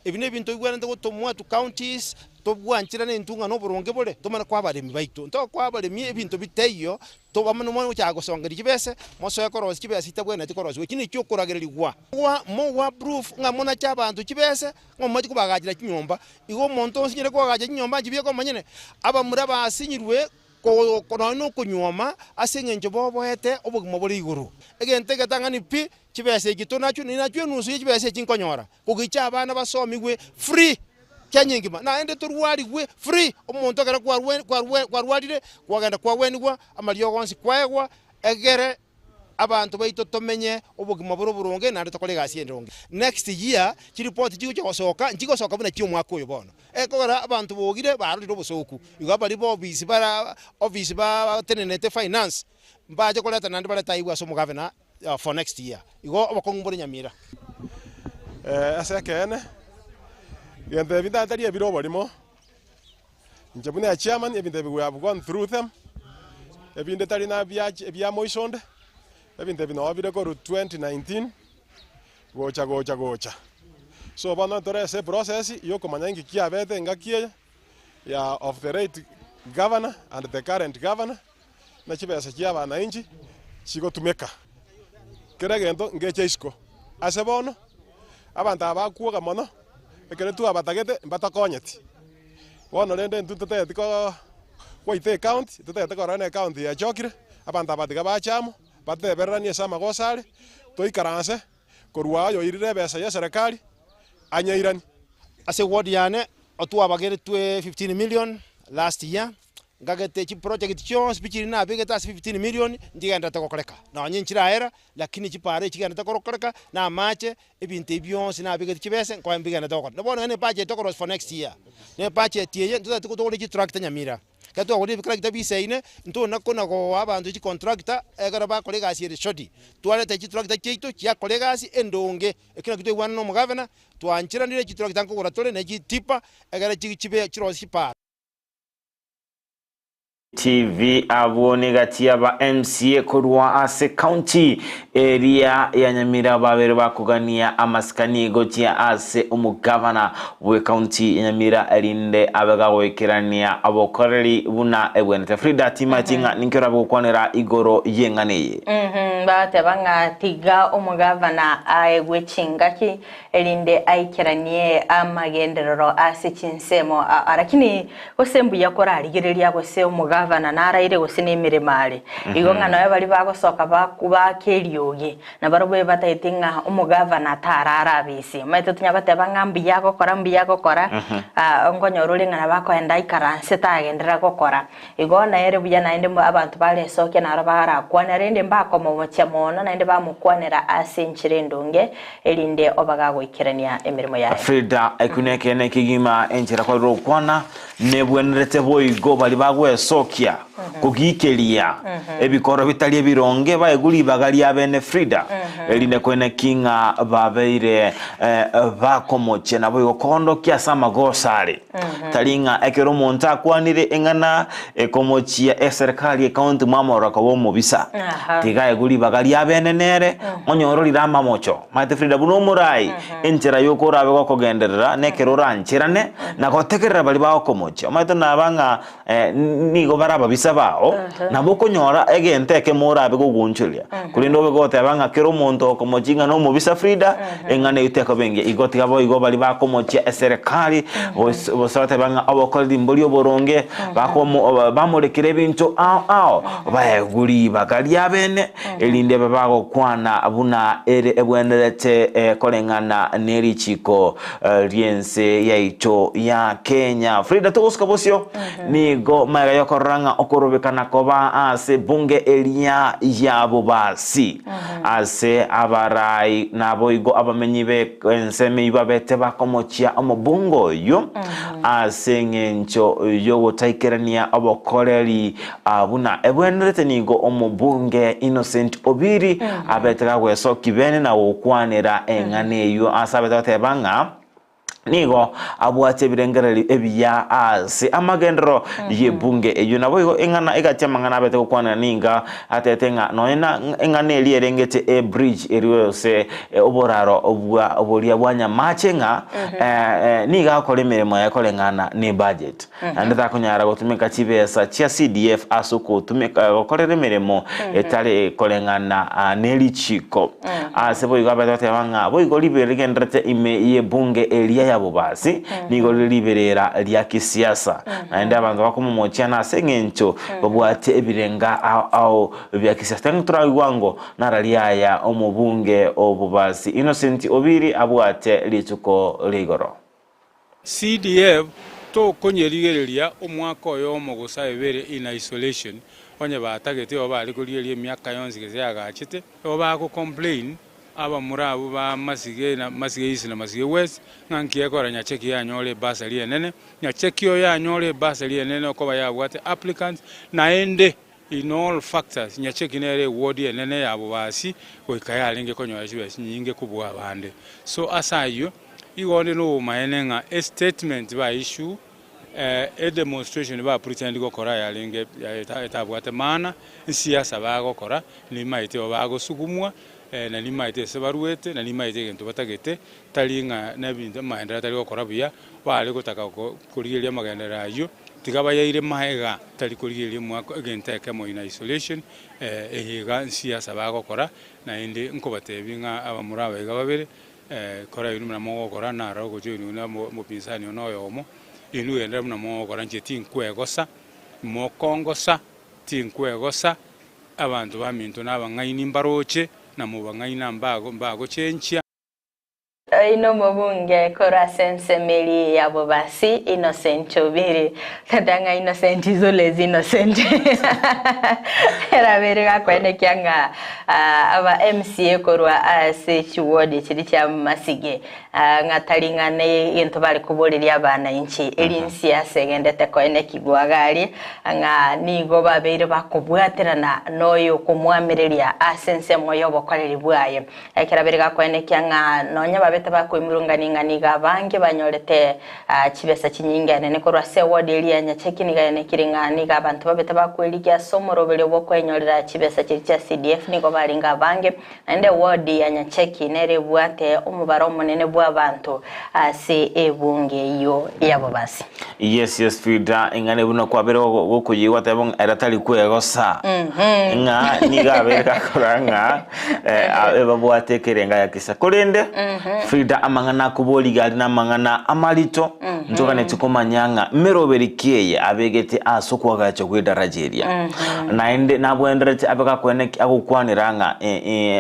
ebine bintu igwerende gotomwa to counties tobwanchira n'entunga no buronge bole tomana kwabaremi baito nto kwabaremi ebintu biteyo to bamano mwana cyago songera kibese moso yakorozi kibese itabwena tikorozi wekini cyo kuragererigwa wa proof ngamona cy'abantu kibese ngomaji kubagagira kinyomba igo monto osinyere kwagagira kinyomba jibiye ko manyene aba muri abasinyirwe ko no kunyoma asengenje boboete obugimo buri iguru egente gatangani pi kibese gitonacho ni nacho nusu kibese kinkonyora kugicha abana basomiwe free kyanyingima na ende turwariwe free omuntu agara kwarwarire kwagenda kwawenigwa amaliyo gonsi kwegwa egere abantu baito tomenye obugima buro buronge na ndetokole gasi endonge next year report jigo cyosoka njigosoka buna cyo mwako yo bono ekogara abantu bogire baruriro busoku igaba libo office ba tenenete finance mbaje koleta nandi baleta igwa so mugavana for next year igo abakongumbore Nyamira asekene yende binda tari ebiro borimo njebune ya chairman ebinde we have gone through them ebinde tari na bya moisonde ebinde bino abire ko 2019 gocha so bana tore ese process yo komanya ngi kiabete ngakie ya of the right governor and the current governor na chibesa kiaba na inji chigo tumeka keragendo ngeche isko asebono abantu abakuoga mono ekere tu abatagete batakonyeti bono rende ntutete ko waite account tutete korana account ya chokire abantu abatiga bachamo batebereranie sama gosare toikaranse korwa yo irire besa ya serikali anyairani ase ward yane otwa bagere 15 million last year ngagete chi project chons bichiri na bigeta 15 million ndigenda takokoreka na nyinchira era lakini chipare chigenda takokoreka na mache ebinte byons na bigeta chibese kwa mbigenda takokora nabona ne budget tokoros for next year ne budget tiye ntata tukotokole chi tractor nyamira kato akodi bikira kitabisa ine nto nakona ko abantu chi contractor egara ba kolega asire shodi twale ta chi tractor cheito chia kolega asi endonge ekina kito wana no mugavana twanchira ndire chi tractor nkogora tole na chi tipa egara chi chibe chirosi pa TV abone gatia ba MCA kurwa ase county area ya Nyamira babere bakugania amaskani gotia ase umugavana we county ya Nyamira erinde abaga wekerania abokoreri buna ebwenete Frida timatinga ninkera bukwanera igoro yenganeye bate banga tiga umugavana aegwechingaki erinde aikeranie amagenderero ase chinsemo arakini osembu yakora arigereria gose umugavana naraire gusine miremare igonga nawe bali bagosoka bakuba kerioge na barobe bataitinga umugavana tarara bisi maito tunya bateba ngambi yako kora ongonyorule ngana bakoenda ikaranse tagendera gukora igona ere buya nainde abantu bale soke na rabara kwana rende mbako mu cyamona nainde bamukwanera asenchire ndonge erinde obaga gwikirania emirimo yawe Frida ekuneke nekigima enchira kwa rokwana nebwenerete boigo bali bagwe sokia kugikelia ebikoro bitali ebironge baeguli bagali abene Frida erinde kwene kinga babeire bakomoche na boigo kondo kya sama gosare talinga ekero monta kwanire engana ekomochia serikali account mamora ko mo bisa tiga eguli bagali abene nere onyororira mamocho mate Frida buno murai enchira yokora abe kogenderera nekero ranchirane na gotekerera bali bakomoche mate nabanga nigo baraba bisa bao naboko nyora egente ke mora abe kugunchulia kulindo be gote banga kero monto komojinga no mo bisa Frida engane iteko benge igoti gabo igo bali bakomoche serikali bosate banga abokoli mbolio boronge bakomo bamurekire bintu ao baeguli bagali abene elinde babago kwana abuna ere ebwenderete kolengana neri chiko riense yaito ya Kenya Frida tukoskabosio nigo maga yokoranga okorobekana koba ase bunge elia yabo basi ase abarai nabo igo abamenyibe enseme ibabete bakomochia omobungo yo ase ngencho yo gotaikerania abokoreri abuna ebwenderete nigo omobunge Innocent Obiri abetega gweso kibene na okwanera engane yo asabeta tebanga nigo abuate birengereri ebiya ase amagendro yebunge eyo nabo engana egachemangana bete kwana ninga atetenga noena engane elierengete e bridge eriose oboraro obolia bwanya machenga niga kolemeremo yakolengana ni budget andata kunyara gotumika chibesa chia CDF asuko tumika kolemeremo etale kolengana neli chiko ase boigo abete banga boigo liberengerete ime yebunge elia basi nigo liberera lya kisiasa naenda abantu bakomomochia na sengencho babwate ebirenga au bya kisiasa tangira gwango naraliaya omubunge obubasi Innocent Obiri abwate lituko ligoro CDF to konyerigereria omwaka oyo mogusa ebere in isolation onye batagete obali kuriyerie myaka yonzi geze agachite oba ko complain aba murabu ba masige isi na masige west nganki ekora nyacheki ya nyole basali enene nyacheki yo ya nyole basali enene okoba ya bwate applicants naende in all factors nyacheki nere ward enene ya bubasi oikaya linge konyoya chibesi nyinge kubwa bande so asayo igonde no maenenga a statement ba issue a demonstration ba pretend go kora ya linge ya bwate mana siasa ba go kora ni maite obago sugumwa na limaite sebaruete na limaite gento batagete talinga na bintu maendera tali gukora buya bali gutaka kurigeria magendera yo tigaba yaire mahega tali kurigeria mwako gente kemo in isolation ehiga siasa bagokora na indi nkobatebinga abamurabe gababere kora inu na mo kora na ro go jinu na mo pinsani ono yomo inu enda na mo kora nje tinkwegosa mo kongosa tinkwegosa abantu baminto nabangaini mbaroche na mu bangaina mbago chenchia ino mubunge kora sense meli ya bobasi Innocent Obiri kadanga Innocent izolezi Innocent era berega kwene kyanga aba MCA korwa ase chiwodi chiri cha Masige ngatalingane into bali kubolera abana inchi elinsi yasegendete kwene kigwagali nga nigo babere bakubwaterana noyo kumwamereria asense moyo bokoreri bwaye ekera berega kwene kyanga nonya beta bakwimurunganiga bange banyorete kibesa kinyingane ne korwa se ward area nya chekiniga ne kiringaniga abantu babeta bakweliga somorobele bwo kwenyorera kibesa kya CDF niko balinga bange ende ward ya nya cheki nere bwate umubaro munene bwa abantu ase ebunge yo yabo basi yes Frida ingane buno kwabere go kuyiwa tabon eratali kwegosa nga niga bereka koranga eba bwate kerenga yakisa kolende Frida amangana kuboli gali na mangana amalito njoka netukomanyanga meroberikiye abegete asokwa gacho kwidarajeria naende nabwenderete abeka kwene akukwaniranga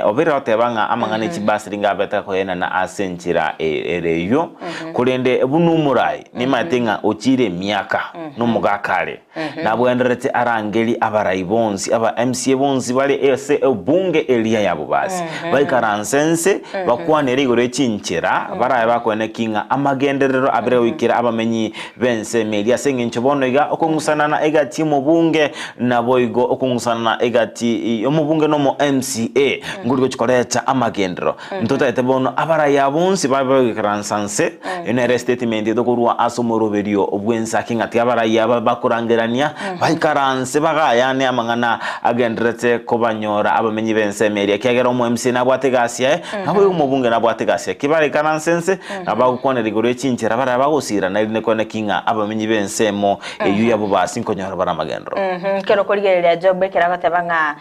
obera otebanga amangana kibasiri ngabeta kwena na asenchira ereyo kulende bunumurai ni matinga ochire miaka numugakale nabwenderete arangeli abarayibonzi aba MCA bonzi bali ese obunge elia yabo basi baikaransense bakwanira igore chinchira baraye bakwene kinga amagenderero abere wikira abamenyi bense media sengincho bonoiga okungusanana egati mu bunge naboigo okungusanana egati omubunge no mo MCA nguriko chikoreta amagendero ntota etebono abaraye abonsi babikaransanse ene statement edokurwa asomoroberio obwensa kinga tyabaraye abakurangerania baikaranse bagayane amangana agenderete kobanyora abamenyi bense media kyagera mu MCA nabwategasia nabo umubunge nabwategasia kibare kanansense abagukone rigoro chinchira bara bagusira na line kone kinga abamenyi bensemo eyu yabo basi nkonyora bara magendro kero kurigerera job kera batabanga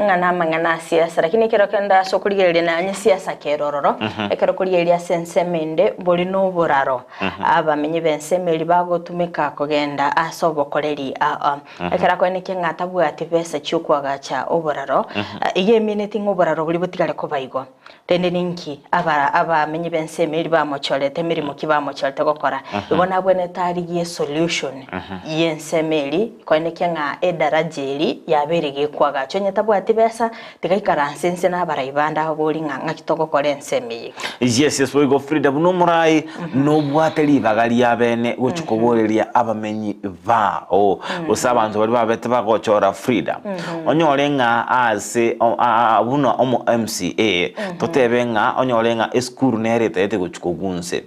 ngana mangana siasa lakini kero kenda so kurigerera na nyisiasa kerororo kero kurigerera sense mende boli no boraro abamenyi bensemeli bagotumika kugenda asobokoreri kera kone kinga tabwati pesa cyukwaga cha oboraro iye minute ngoboraro buli butigale ko bayigo tende ninki abamenyi bensemeli bamochorete mirimo kibamochorete gukora ibona bwene tari ye solution yensemeli kone kenga edarajeri yaberege kwaga chonye tabwati besa tigayikaransense nabarayibanda aboli nga kitoko korensemeli yes we go Frida buno murai no bwateli bagali yabene guchukoboreria abamenyi va usabanzo bali babete bagochora Frida onyolenga ase buno omo MCA totebenga onyolenga eskuru nerete ete guchukogunse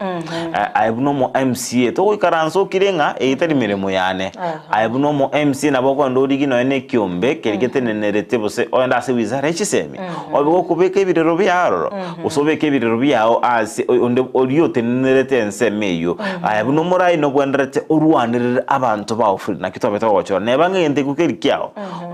aibuno mo MCA to ikaranso kirenga eitari miremo yane aibuno mo MC naboko ndorigi no ene kyombe kerigete nenerete bose onda se wizara chisemi obigo kubeka ibirero byaro usobeka ibirero byao ase onde oriyote nenerete ensemeyo aibuno morai no bwenderete urwanirira abantu bawo Frida nakitobeta wocho nebanga yende kukerikyao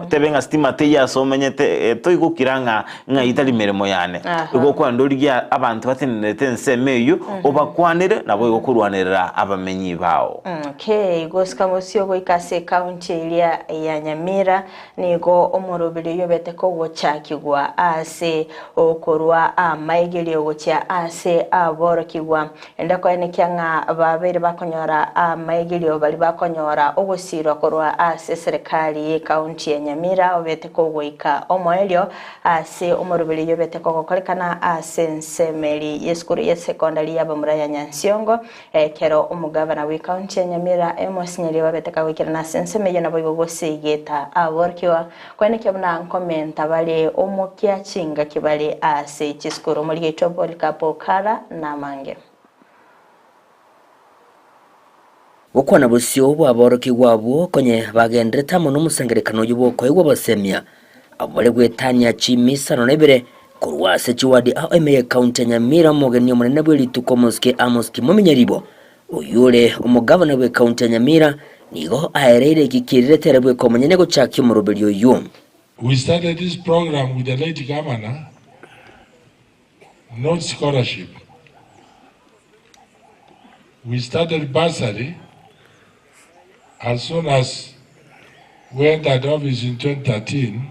tebenga stima teya somenyete to igukiranga nga itari miremo yane ugo kwa ndorigi abantu batenerete ensemeyo obakwanire nabo igokurwanirira abamenyi bawo okay gosika musyo go ikase county ilia ya Nyamira nigo omorobere yobete ko gochakigwa ase okorwa amaigeli gocha ase aborokigwa endako ene kyanga babere bakonyora amaigeli bali bakonyora ogosiro korwa ase serikali ye county ya Nyamira obete ko goika omoelio ase omorobere yobete ko gokorekana ase nsemeli yeskuru ye secondary ya bamura ya Nyansiongo kero umugabana we county ya Nyamira emosinyeri babeteka wikira na sensemeyo nabo gosigeta aborkiwa kwene kyabuna comment abale omokya chinga kibale ase chiskuru muri gitobo likapokara na mange Wokwana busyo bwaboroki gwabo konye bagendreta muno musengerekano y'uboko y'ubwo basemya abole gwetanya chimisa no nebere kurwase chiwadi aho emeye county Nyamira mogeni munene bwe lituko moske amoski mumenyeribo uyule umugabana we county Nyamira nigo aerere kikirire terebwe komanyene go chaki murobelyo yum. We started this program with the late governor, not scholarship. we started bursary as soon as we entered office in 2013,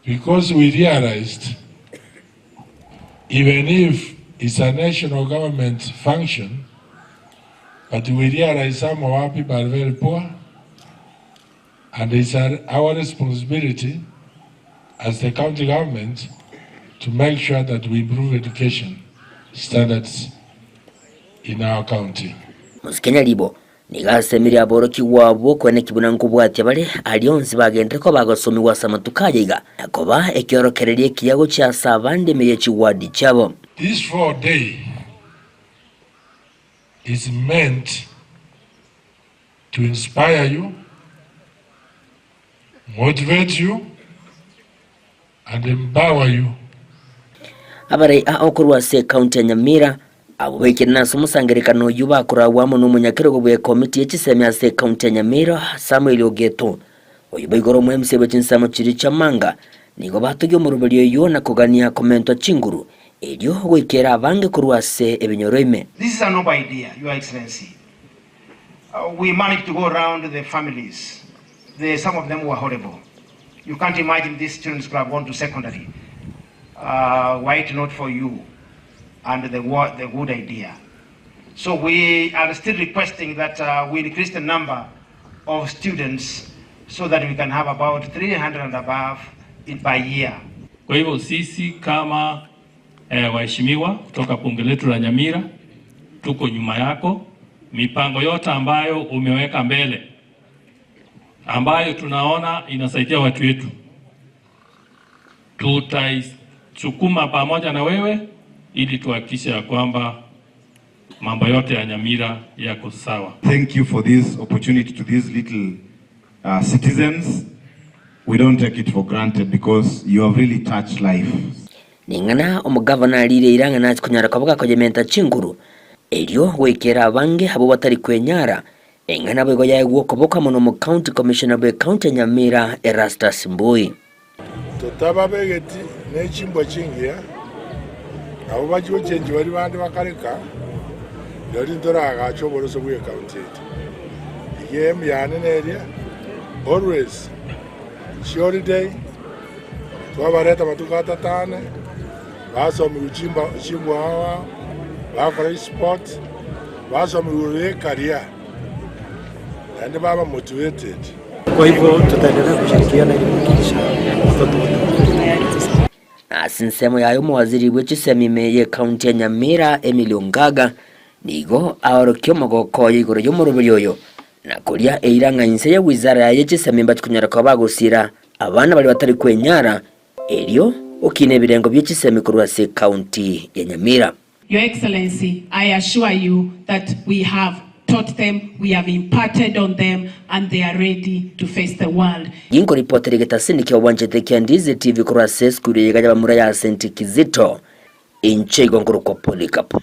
because we realized even if it's a national government function, but we realize some of our people are very poor, and it's our responsibility as the county government to make sure that we improve education standards in our county. Musikenya libo nigasemire aboroki wabo kwene kibuna nkubwati bale alionzi bagendere ko bagosomiwa samatukayiga akoba ekyorokererie kiyago kya savande meye chiwadi chabo. This 4 day is meant to inspire you, motivate you, and empower you. Abare aokurwa se county ya Nyamira abo bekena sumusangerekano yuba kurawamo n'umunyakero bwe committee y'Kisemya se county ya Nyamira Samuel Ogeto oyubaigoro mu MC b'Kinsamo kiri chamanga nigo batugyo mu rubelyo yona kugania komento chinguru elyo gwekera abange kurwase ebinyoroime. This is a noble idea, Your Excellency. We managed to go around the families. Some of them were horrible. You can't imagine this children's club gone to secondary. White note for you, and the good idea. So we are still requesting that we increase the number of students so that we can have about 300 and above by year. Kwa hivyo sisi kama waheshimiwa kutoka bunge letu la Nyamira tuko nyuma yako. Mipango yote ambayo umeweka mbele ambayo tunaona inasaidia watu wetu tutaichukuma pamoja na wewe ili tuhakikishe ya kwamba mambo yote ya Nyamira yako sawa. Thank you for this opportunity to these little citizens. We don't take it for granted because you have really touched life. Ningana omugavana lire irangana kunyara kabuga kojementa chinguru elyo wekera abange abo batari kwenyara engana bwego yaye gwokoboka muno mu county commissioner bwe county Nyamira Erastus Mbui. Totaba begeti n'ekimbo kingia abo bajiwo chenji bali bandi bakareka yali ntoraga achoboroso bwe county yem yani neria always sure day twabareta matukata tane basomi uchimbo hawa bakora sport basomi ule career and baba motivated. Kwa hivyo tutaendelea kushirikiana ili kuhakikisha watoto asinsemo yayo muwaziri w'Ekisemi ye county ya Nyamira Emilio Ngaga nigo aorokyo magoko y'igoro yo mu rubiryoyo nakulia eiranga inse ya wizara ya Ekisemi batikunyara kwa bagusira abana bali batari kwenyara elyo okine birengo by'Ekisemi kurwa se county ya Nyamira. Your Excellency, I assure you that we have taught them, we have imparted on them, and they are ready to face the world. Yingo reporter getasindike obwanjete kyandize TV kurwa se skuru yegaja bamura ya St Kizito inchego nguruko Polycarp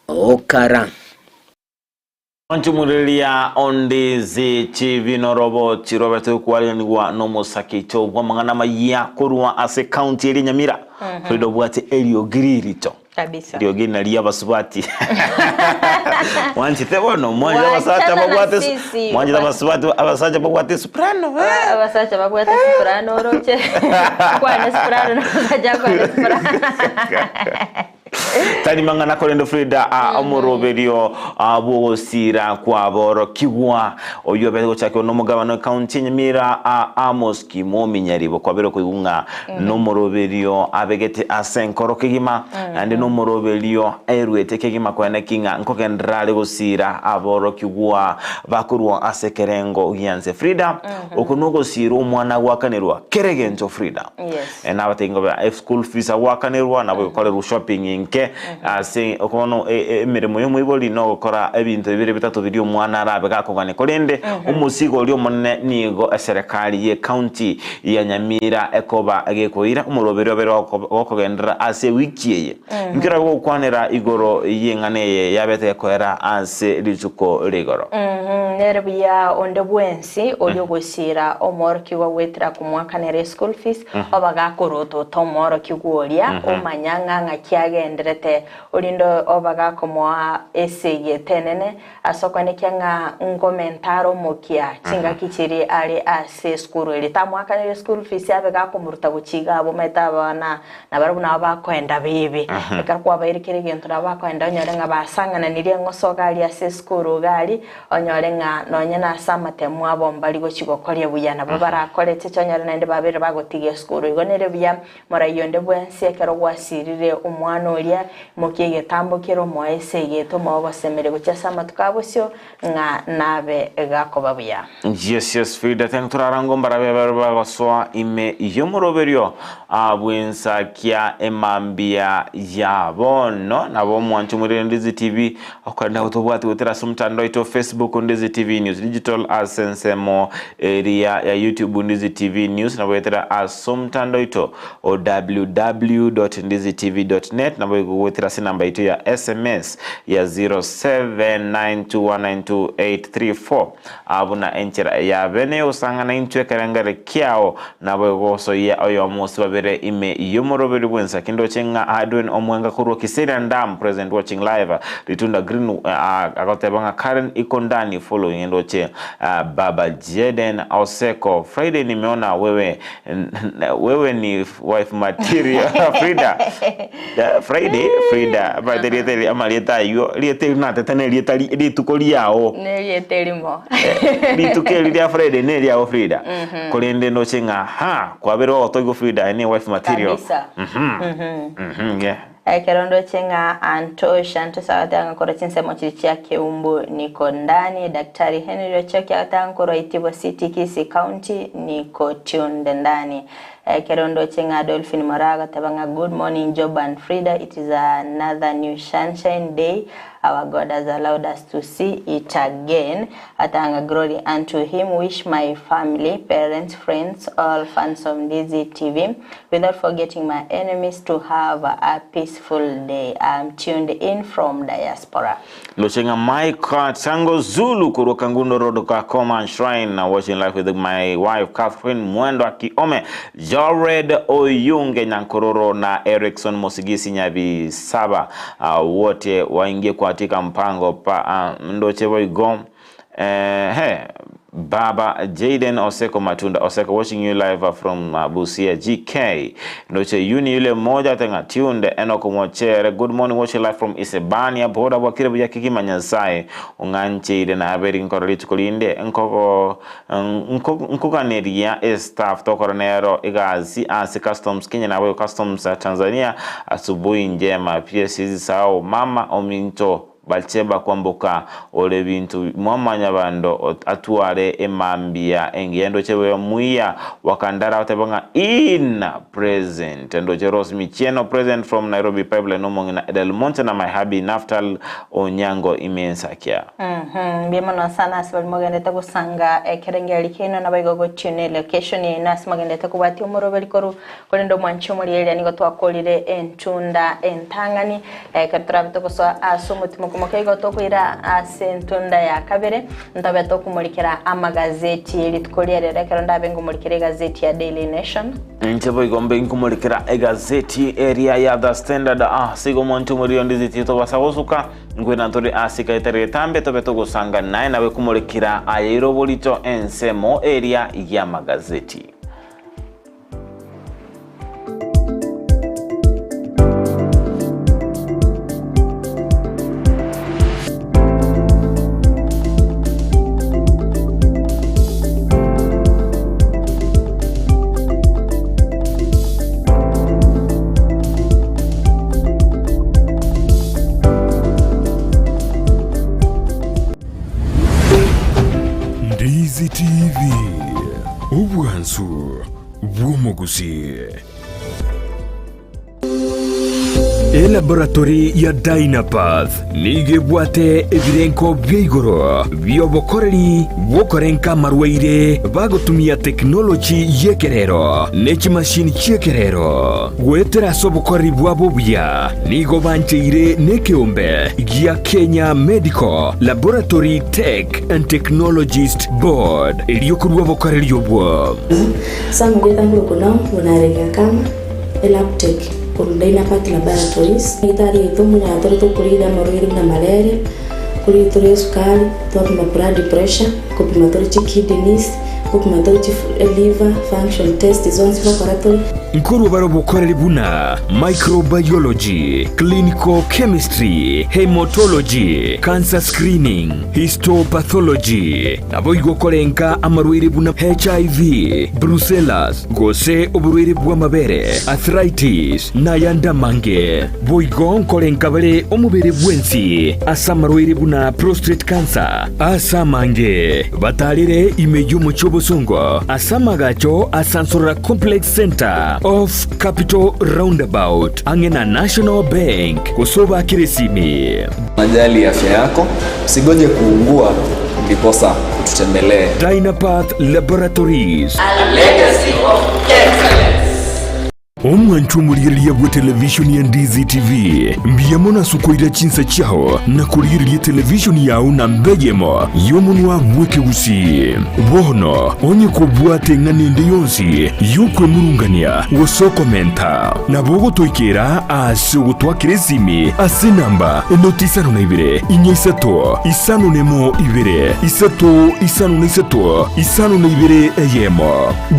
Okara Onchumulilia ondizi chivino robo chirobete kuwalenigwa no musakito wamangana maya kurwa ase county ya Nyamira Fredo bwate Elio Giririto kabisa ndio gina lia basubati wanchi tebono mwanji basacha bagwate mwanji basubati abasacha bagwate soprano abasacha bagwate soprano roche kwa soprano basacha kwa soprano tani mangana kolendo Frida amoroberio abosira kwa boro kigwa oyo bego chake no mugabano county Nyamira Amos Kimomi nyaribo kwa bero kugunga no moroberio abegete asenkoro kigima ande no moroberio erwete kigima kwa nakinga nkokendrale gosira aboro kigwa bakurwa asekerengo yanze Frida okunugo siro mwana wakanirwa keregento Frida and abatingo ba school fees wakanirwa nabo kolero shopping nke ase okono emirimo yo mwiboli no gukora ebintu bibiri bitatu biri umwana arabe gakogane kolende umusigo uri umunne nigo serikali ye county ya Nyamira ekoba agekoira umurobero bero okogendera ase wikiyeye ngira gukwanira igoro yengane yabete yakoera ase lizuko rigoro Nerbia onde bwensi olio gusira omor kiwa wetra kumwaka nere school fees obaga koroto tomoro kiguoria omanyanga ngakiagenderete olindo obaga komwa esege tenene asokwane kyanga ngomentaro mokia chinga kichiri ali ase school eli tamwaka nere school fees abega kumurta guchiga abo metaba na barabuna bakwenda bibi ekakwa bayirikire gento bakwenda onyorenga basangana nirie ngosoga ali ase school gali onyorenga nonyena samatemu abo mbali gochigokoria buyana babarakorete chonyore nende babere bagotigia school igonere bya morayonde bwensi ekero gwasirire omwana oria mokiege tambokero moese geto mobasemere gochasa matukabosyo nga nabe gakoba buya. Yes Frida thank turarango mbarabe baswa ime yomoroberio abwensa kia emambia yabono nabo mwanchu muri Ndizi TV akanda utobwati utera sumtando ito Facebook Ndizi TV News Digital Asensemo area ya YouTube Ndizi TV News na wetera asumtando ito www.ndizitv.net na wetera sinamba ito ya SMS ya 0792192834 abuna enchera ya bene usangana intwe karangare kiao na wegoso ya oyo musi babere ime yomoroberi bwensa kindo chenga adwen omwenga kuru kisera ndam present watching live litunda green akotebanga Karen ikondani following endoche Baba Jeden Oseko Friday nimeona wewe ni wife material Frida Frida but the amaleta yo liete na tetane litukoli yao nelietelimo litukeli ya Friday neli ya Frida kolende no chenga ha kwa bero otogo Frida ni wife material yeah Kerondo chenga Anto sawatanga kora chinsemo chichia keumbu niko ndani Daktari Henry Ochoki atanga kora Itibo City Kisii County niko tunde ndani Kerondo chenga Dolphin Moraga tabanga good morning Job and Frida, it is another new sunshine day. Our God has allowed us to see it again. Atanga glory unto him. Wish my family, parents, friends, all fans of Ndizi TV, without forgetting my enemies, to have a peaceful day. I'm tuned in from diaspora. Lochenga Mike Tango Zulu kuruka Ngundo Road Kakoma Shrine, watching live with my wife Catherine Mwendo Akiome, Jared Oyunge Nyankororo na Erickson Mosigisi Nyabi Saba, wote waingie kwa katika mpango pa ndoche boy Baba Jaden Oseko Matunda Oseko watching you live from Busia GK ndoche yuni yule moja tenga tunde Enoko Mwochere good morning watching live from Isebania boda wakire buya kikima nyasaye unganche ide na aberi nkoroli tukulinde nkukaneria staff tokoronero igazi asi customs Kenya na wewe customs Tanzania asubuhi njema pia sizi sao mama ominto balcheba kwambuka ole bintu mwamanya bando atuare emambia engendo chewe muia wakandara watabanga in present ndo Jeros Micheno present from Nairobi Pipeline no na Del Monte na my hubby Naftal Onyango imensa kia biemano sana asibali mogende kusanga kerengeli kino na bayigogo tune location ina simagende kubati umorobeli koru kolendo mwancho muri ele ni gotwa kolire entunda entangani katrabito kuso asumuti kumukego tokwira asentunda ya kabere ndabe tokumurikira amagazeti elitukolere rekero ndabe ngumurikira gazeti ya Daily Nation Ntebo igombe ngumurikira gazeti area ya The Standard sigo mwantu muri Ndizi tito basagosuka ngwena ntore asika itere tambe tobe togusanga naye nawe kumurikira ayirobolito ensemo area ya magazeti Ndizi TV Obwansu Bwomogusi Laboratory ya Dynapath nigebwate ebirenko byeigoro byobokoreri bokorenka marwaire bagotumia teknoloji yekerero nekimashini cyekerero gwetera sobokoreri bwabo bya nigo bancheire nekeombe gia Kenya Medical Laboratory Tech and Technologist Board iliyokurwa bokoreri yobwo Samu tangu kuna unarega kama Elaptech from Dynapath Laboratories. Itari itumu ya toro kulida marwaire na malaria, kulida sukari, kupima blood pressure, kupima kidneys, kupima liver function test zones laboratory. Nkuru baro bokoreri buna microbiology, clinical chemistry, hematology, cancer screening, histopathology. Nabo igokorenka amarwaire buna HIV, brucellosis, gose oburwaire bwa mabere, arthritis, nayanda mange. Boigon korenka bale omubere bwensi, asa marwaire buna prostate cancer, asa mange. Batalire imejo muchobo songo, asa magacho asansora complex center of Capital Roundabout angena National Bank kusoba kiresimi. Majali afya yako, usigoje kuungua ndiposa ututembelee. Dynapath Laboratories, a legacy of excellence. Omwanchu muliriya bwa televisioni ya Ndizi TV mbiyamona sukoira chinsa chao na kuliriya televisioni yao na mbegemo yomunwa mweke usi bono onye kubwate nganende yonsi yukwe murungania wasoko menta na bogo toikera ase utwakire simi ase namba enotisano na ibere inyesato isano nemo ibere isato isano na isato isano na ibere eyemo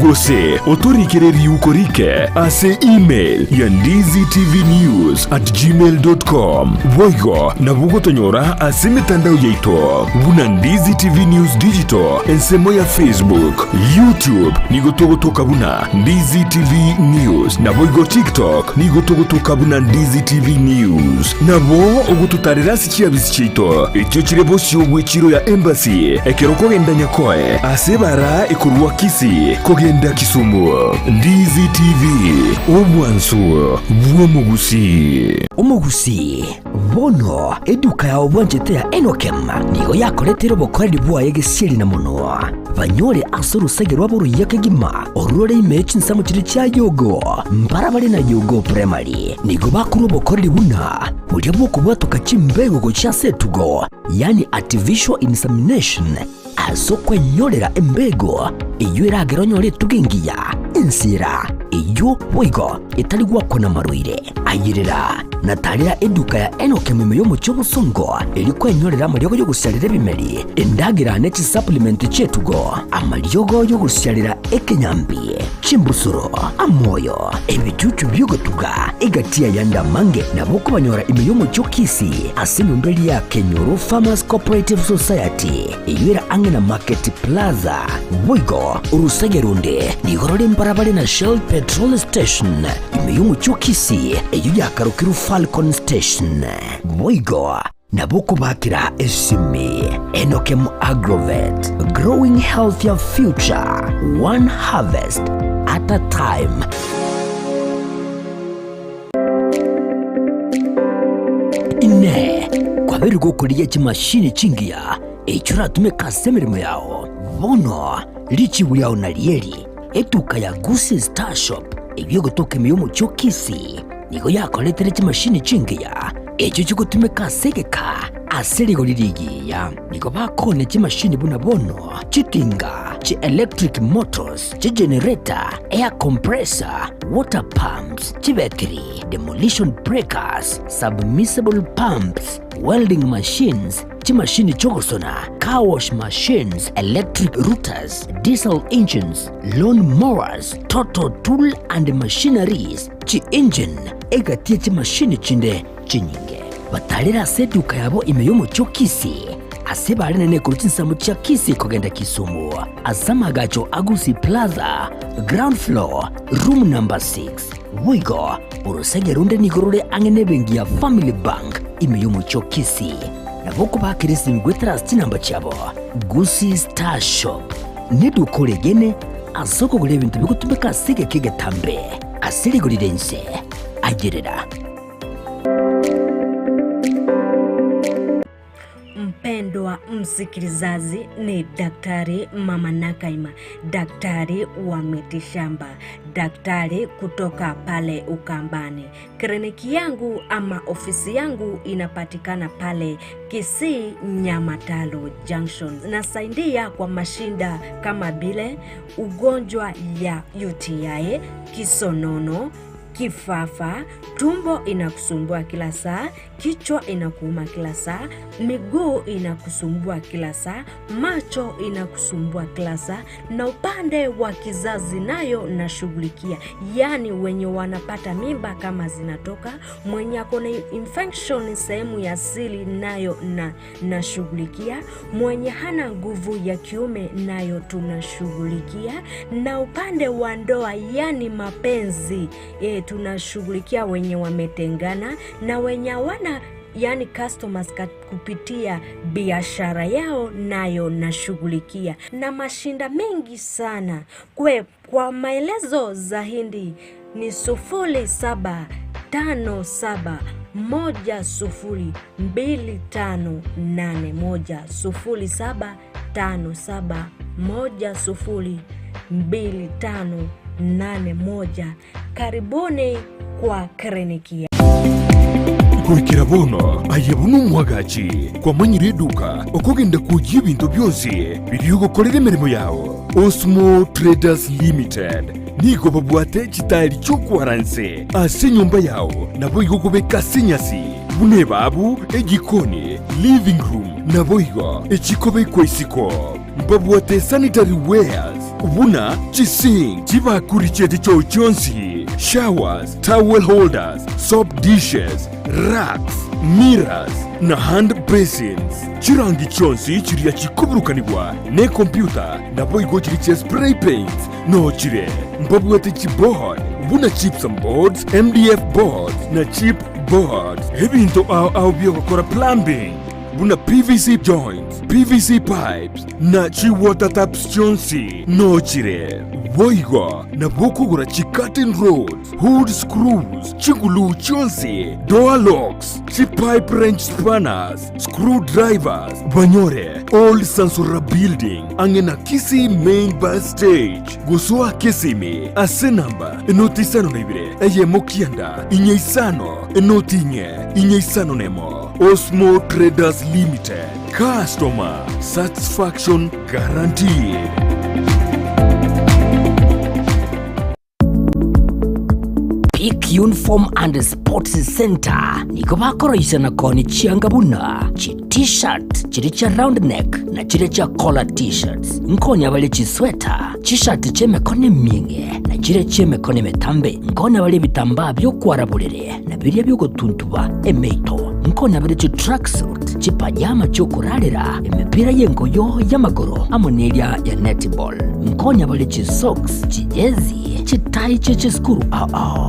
gose otorikere riukorike ase email ya ndiztvnews@gmail.com boigo na bugotonyora ase mitandao yaito buna Ndizi TV News Digital ensemo ya Facebook, YouTube nigotogotoka buna Ndizi TV News na boigo TikTok nigotogotoka buna Ndizi TV News na bo ogututarira sikia bisichito icyo kirebo cyogwe kiro ya embassy ekeroko genda nyakoe ase bara ikurwa kisi kogenda Kisumu. Ndizi TV Omwansu Umugusi bono eduka ya obwanjete ya Enokem nigo yakoretero bokoreri bwaye gesieri na muno banyore asuru segerwa boru yakegima orore image nsamo kiri cya yogo mbarabare na yogo primary nigo bakuru bokoreri buna burya bwo kubwatuka kimbego go cya setugo yani artificial insemination aso kwenyorera embego iyo irageronyore tugingiya insira iyo wigo itari gwakona marwire ayirira natarira eduka ya Enokem yo mu cyobusongo iri kwenyorera amaryogo yo gusyarira bimeri indagira next supplement chetugo amaryogo yo gusyarira ekenyambi chimbusuro amoyo ebicucu byogotuga egatiya yanda mange nabo kubanyora imiyo mu cyokisi asinumberi ya Kenyoro Farmers Cooperative Society iyira angena Market Plaza wigo urusegerunde nigorore mbarabare na Shell Petrol Station imiyo mu cyokisi iyo yakarukiru Falcon Station wigo naboko bakira esimi Enokem Agrovet, growing healthier future, one harvest at a time. Ine kwa beri gukuriye kimashini chingia echura tumeka semirimo yao bono lichi yao na lieri eduka ya Gusi Star Shop ibyo gutoka imiyo mu cyokisi nigo yakoletere kimashini chingia echo chikutumeka segeka asirigo lirigiya nigo bakone kimashini buna bono chitinga chi electric motors chi generator air compressor water pumps chi battery demolition breakers submersible pumps welding machines chi machine chogosona car wash machines electric routers diesel engines lawn mowers total tool and machineries chi engine egatie chi machine chinde chinyinge batarira seduka yabo imeyo mu cyokisi asebare nene kurutinsa mu cyakisi kogenda Kisumu azamagacho Agusi Plaza ground floor room number 6 wigo urusegerunde nigorore angene bengi ya Family Bank imeyo mu cyokisi naboko bakirisi ngwetera stinamba cyabo Gusi Star Shop nedukoregene asoko gure bintu bigutumeka sege kege tambe asiri gurirense agerera Mpendwa msikilizaji, ni Daktari Mama Nakaima, daktari wa mitishamba, daktari kutoka pale Ukambani. Kliniki yangu ama ofisi yangu inapatikana pale Kisii Nyamatalo Junction. Nasaidia kwa mashinda kama vile ugonjwa ya UTI, kisonono, kifafa, tumbo inakusumbua kila saa, kichwa inakuuma kila saa, miguu inakusumbua kila saa, macho inakusumbua kila saa, na upande wa kizazi nayo nashughulikia. Yani wenye wanapata mimba kama zinatoka, mwenye akona infection sehemu ya siri nayo nashughulikia, mwenye hana nguvu ya kiume nayo tunashughulikia, na upande wa ndoa yani mapenzi tunashughulikia wenye wametengana na wenye wana yani customers kupitia biashara yao nayo nashughulikia, na mashinda mengi sana. Kwa maelezo zaidi ni 0757 102581 0757102581. Karibuni kwa kliniki. Kurikira bono ayabunu mwagachi kwa manyiri duka okugenda kujya ibintu byose biriyo gukorera imirimo yawo. Osmo Traders Limited nigo babwate kitari cyo kwaranse ase nyumba yawo nabo igogobeka sinyasi bune babu egikoni living room nabo igo ekikobe kwesiko babwate sanitary wares ubuna chising chibakuri chete cyo cyonsi showers, towel holders, soap dishes, racks, mirrors na hand basins. Chirangi chonsi chiriya chikuburukanibwa ne computer nabo igo chiriche spray paints no chire mbabwate chiboard buna chips and boards, MDF boards na chip boards. Ebinto au byokora plumbing buna PVC joints, PVC pipes na chi water taps chonsi no chire boigo na bokugura chi curtain rods, hood screws, chigulu chonsi, door locks, chi pipe wrench spanners, screwdrivers. Banyore Old Sansura Building angena Kisii main bus stage guswa Kisimi ase namba enotisano nebire eye mokianda inyeisano enotinye inyeisano nemo. Osmo Traders Limited, customer satisfaction guaranteed. Peak Uniform and Sports Center niko bakoroisa na koni chiangabuna chi t-shirt chiri cha round neck na chiri cha collar t-shirts nkoni abale chi sweater t-shirt cheme kone minge na chiri cheme kone metambe nkoni abale bitamba byo kwarabulire na biriya byo gutuntuba emeito nkoni abale chi tracksuit chi pajama cyo kurarira emipira yengoyo y'amagoro amonelia ya netball nkoni abale chi socks chi jezi chitai cheche skuru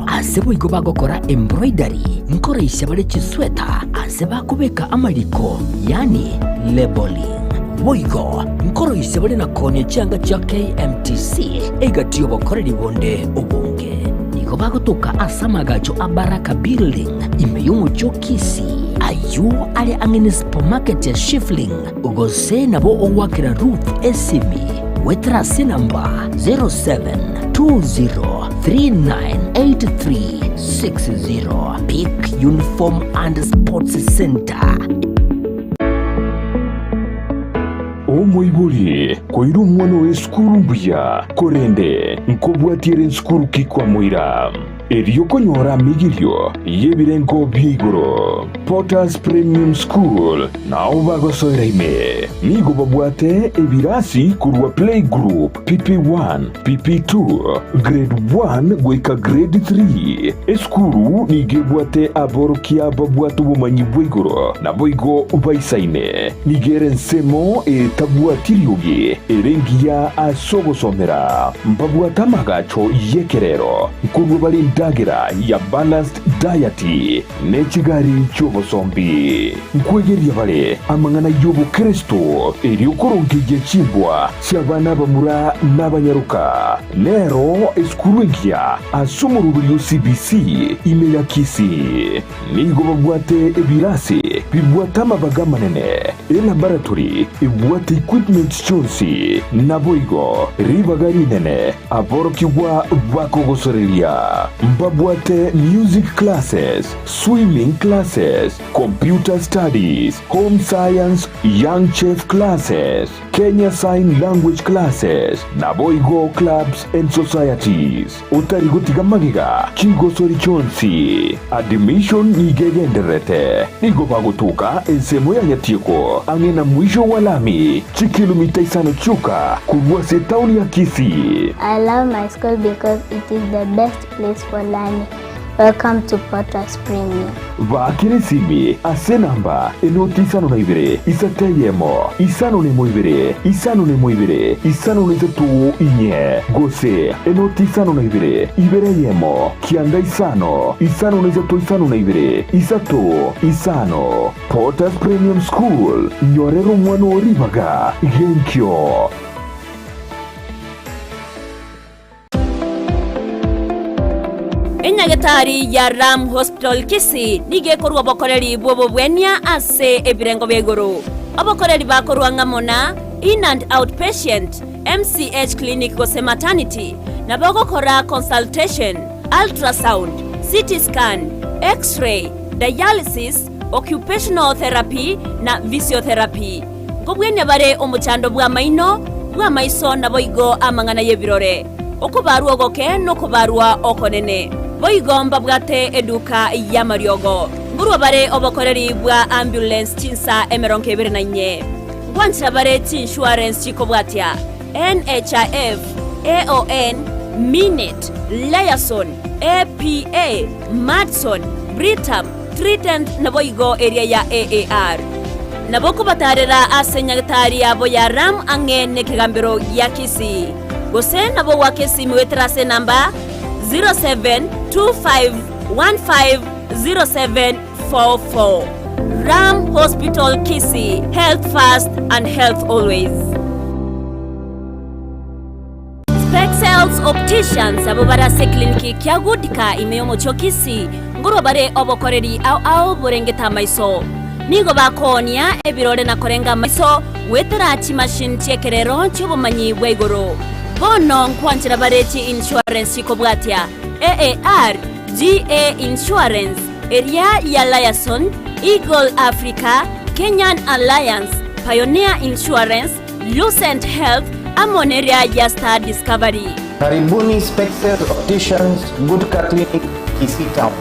asebo iko bagokora embroidery nkoresha bale chisweta aseba kubeka amaliko yani labeling boigo nkoroisha bale na konye cyanga cya KMTC egatiyo bakorera ibonde ubunge niko bagotoka asamagacho abaraka building imeyungu cyo Kisii ayu ali angene supermarket ya Shifling ugose nabo owakira Ruth Esimi wetrasi namba 0720398360. Peak Uniform and Sports Center. Omoibuli koiru umwana we skuru mbuya korende nkobwatire skuru kikwa moira erioko nyora migirio yebirengo bigoro Potters Premium School na ubago soiraime nigo babwate ebirasi kurwa play group PP1 PP2 grade 1 gweka grade 3 eskuru nigebwate aborokia babwatu bumanyi bwigoro na boigo ubaisaine nigere nsemo tabwatiriogi erengia asogosomera mbabwata magacho yekerero kurwa bali ndagira ya balanced diet nechigari cy'obosombi nkwegeria bale amangana y'ubu Kristo eri ukorongije chimbwa cyabana bamura n'abanyaruka lero eskurugia asumurubiri CBC ime ya Kisii nigo babwate ebirasi ibwata mabaga manene laboratory ibwata equipment chonsi naboigo ribaga rinene aborokigwa bakogosoreria mbabwate music classes, swimming classes, computer studies, home science, young chef classes, Kenya Sign Language classes, naboigo clubs and societies. Utarigotiga magiga chigosori chonsi. Admission nigegenderete. Nigo bagotuka ensemo ya nyatieko. Angena mwisho walami. Chikilomita isano chuka. Kubuase tauni ya Kisii. I love my school because it is the best place for learning. Welcome to Potters Premier. Vakire simi asenamba enoti isano na ibere isateyemo isano ne moibere isano ne moibere isano ne zetu inye gose enoti isano na ibere yemo kianda isano ne zetu isano na ibere isato isano. Potters Premium School nyorero mwana ribaga genkyo. Enyagetari ya Ram Hospital Kisii nigekorwa bokoreri bobo bwenya ase ebirengo begoro abokoreri bakorwa ngamona in and outpatient MCH clinic gose maternity na bagokora consultation, ultrasound, CT scan, x-ray, dialysis, occupational therapy na physiotherapy. Gobwenya bare omuchando bwa maino bwa maiso na boigo amangana yebirore okubarwa ogoke no kubarwa okonene boigomba bwate eduka ya mariogo ngurwa bare obokoreri bwa ambulance chinsa emeronke ibere na nye gwanchira bare insurance chiko bwatia NHIF, AON, Minute, Liason, APA, Madson, Britam, Trident na boigo area ya AAR. Naboko batarera asenyagatari abo ya Ram angene kigambiro ya Kisii. Gose nabo wake simu wetrase namba 0725150744. Ram Hospital Kisii. Health first and health always. Spexels Opticians abo barase kliniki kyagudika imeyomo chokisi nguro bare obokoreri au burengeta maiso. Nigo bakonia ebirore na korenga maiso wetera machine chekerero chubumanyi bwegoro. Bono nkwanchira barechi insurance ikobwatia AAR, GA Insurance, Area ya Liason, Eagle Africa, Kenyan Alliance, Pioneer Insurance, Lucent Health, Amoneria ya Star Discovery. Karibuni Spexels Opticians Goodka Clinic Kisii Town.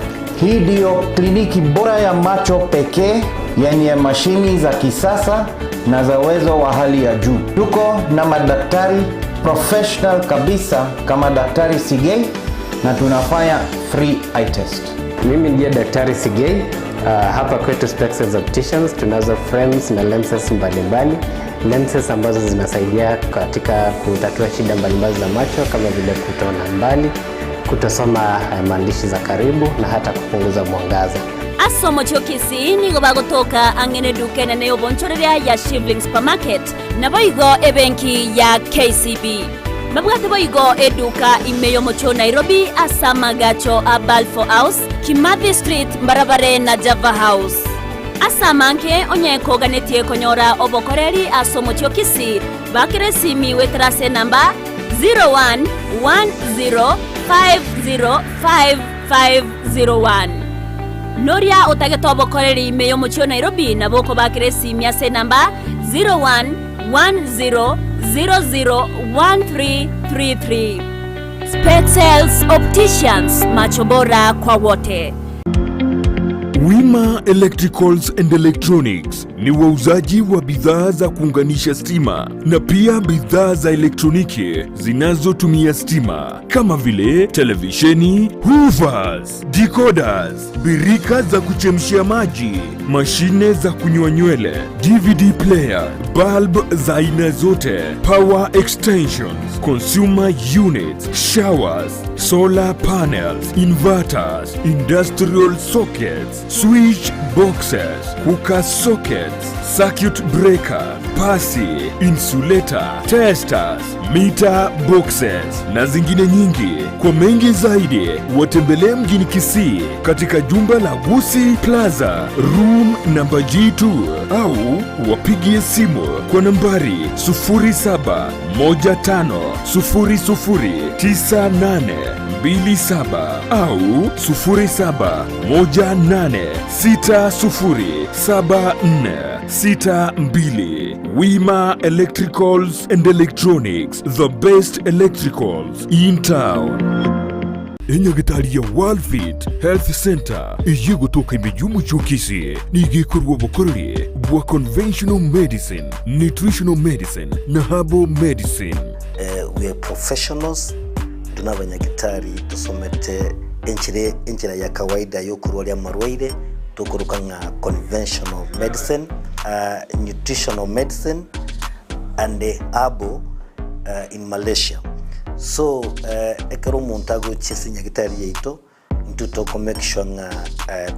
Hii ndio kliniki bora ya macho pekee yenye mashini za kisasa na za uwezo wa hali ya juu. Tuko na madaktari professional kabisa kama Daktari Sigei na tunafanya free eye test. Mimi ndiye Daktari Sigei. Hapa kwetu Spexels Opticians tunazo frames na lenses mbalimbali. Lenses ambazo zinasaidia katika kutatua shida mbalimbali za macho kama vile kutoona mbali, kutosoma maandishi za karibu na hata kupunguza mwangaza. Asomo chokisi nigo bagotoka angene dukene ne obonchoreria ya Shivling Supermarket na boigo ebenki ya KCB. Mabwate boigo eduka imeyo mocho Nairobi asamagacho a Balfour House, Kimathi Street Mbarabare na Java House. Asamanke onyeko ganetie konyora obokoreri asomo chokisi bakire simi wetrase namba 0110505501. Noria otageto bokoreri meyo mocho Nairobi na boko bakire simi ase namba 0110001333. Spexels Opticians, macho bora kwa wote. Wima Electricals and Electronics ni wauzaji wa bidhaa za kuunganisha stima na pia bidhaa za elektroniki zinazotumia stima kama vile televisheni, hoovers, decoders, birika za kuchemshia maji, mashine za kunyoa nywele, DVD player, bulb za aina zote, power extensions, consumer units, showers, solar panels, inverters, industrial sockets, switch boxes, hookah sockets, circuit breaker, pasi, insulator, testers, meter boxes na zingine nyingi. Kwa mengi zaidi, watembelee mjini Kisii katika jumba la Gusii Plaza room namba G2 au wapigie simu kwa nambari 0715009827 au 0718607462. Wima Electricals and Electronics, the best electricals in town. Enyagitari ya Worldfit Health Center iyi gutuka imijumu chukisi nigikorwa bukorere bwa conventional medicine, nutritional medicine na herbal medicine. We are professionals, tunabanyagitari tusomete enchira ya kawaida yo kurwalia marwaire tukuruka nga conventional medicine, nutritional medicine and herbal in Malaysia. So ekero montago chesinya gitari yeito ntutoko make sure nga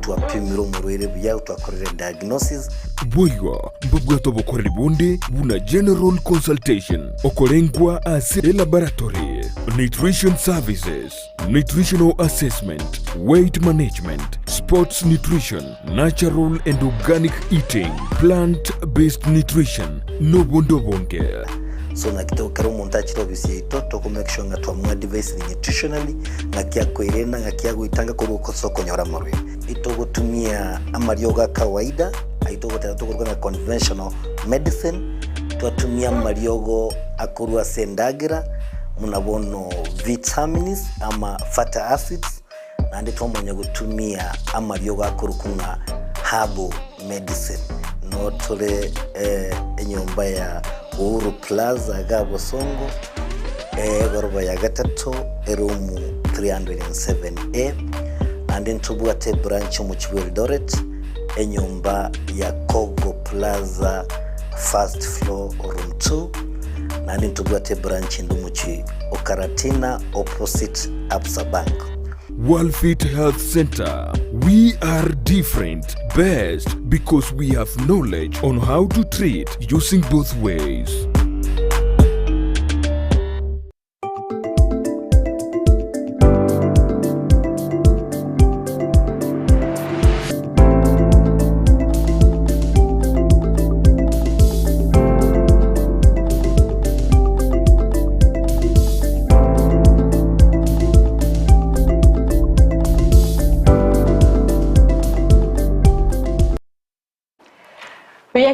tuapimiro murwere bya twakorera diagnosis bwoigo mbugwato bokorera bunde buna general consultation okorengwa as laboratory, nutrition services, nutritional assessment, weight management, sports nutrition, natural and organic eating, plant-based nutrition no bondo bonge. So na kitoko kero montachi obisi yeito toko make sure nga twamwa device nutritionally ngakia kwerena ngakia guitanga kuruko soko nyora marwe ito gutumia amarioga kawaida aito gutera tukuruka conventional medicine twatumia mariogo akurwa sendagira munabono vitamins ama fatty acids na ndito mwenye gutumia amarioga akurukunga herbal medicine no tole enyomba ya Uhuru Plaza Gabo Songo goroba ya gatatu erumu 307A and then tubuate branch mu Eldoret enyumba ya Kogo Plaza first floor room 2 and then tubuate branch ndumuchi Okaratina opposite Absa Bank. Worldfit Health Center. We are different, best because we have knowledge on how to treat using both ways.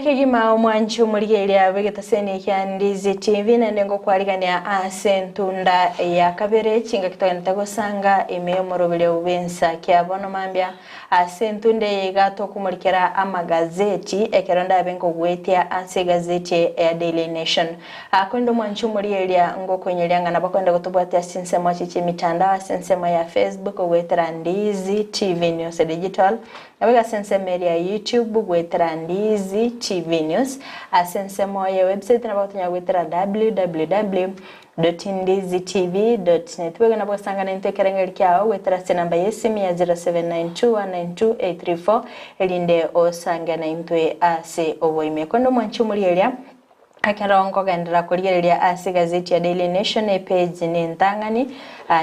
Kigima mwanchu muligelia vegetaseni kya Ndizi TV nendengo kwaligania asentunda ya kabere chinga kitogenda gusanga imeyomorobele ubensa kya bono mambya asentunde yegato kumulikera amagazeti ekeronda abengo gwetia anse gazeti ya Daily Nation akondo mwanchu muligelia ngo kwenyelanga nabakwenda gutubwata sinsemo chichi mitandao sinsemo ya Facebook gwetera Ndizi TV News Digital abega sinsemo ya YouTube gwetera Ndizi TV News asensemo ya website na bakunya gwetera www.ndizitv.net wega na bosanga na intekerengeli kyao gwetera se namba yesimu ya 0792192834 elinde osanga na intwe ase oboime kondo mwanchu mulielia akarongo gendera kuligelia ase gazeti ya Daily Nation page ni ntangani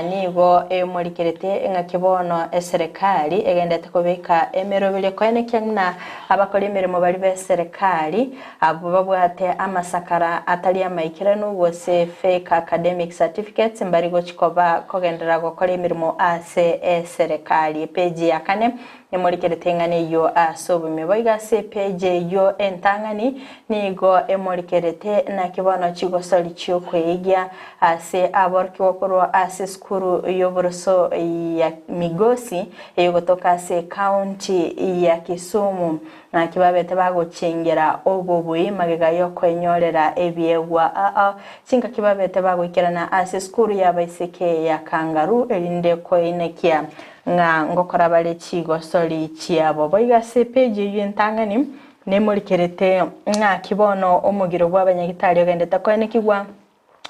nigo emolikerete ngakibono eserikali egenda tekobeka emerobele kwene kyangna abakora imirimo bari be serikali abo babwate amasakara atali amaikirano wose fake academic certificates mbari go chikoba kogendera gukora imirimo ase serikali page ya kane emolikerete ngane yo asobume boiga se page yo entangani nigo emolikerete na kibono chigosali cyo kwegya ase aborki wokorwa ase skuru yoboroso ya Migosi eyogotoka se county ya Kisumu na kibabete bagochengera obobuyi magega yo kwenyorera ebyegwa chinga kibabete bagwikirana ase skuru ya baiseke ya Kangaru elinde koinekia nga ngokora bale chigosoli chiabo boiga se page y'entangani nemolikerete nga kibono omugiro gw'abanyagitali ogendeta koinekigwa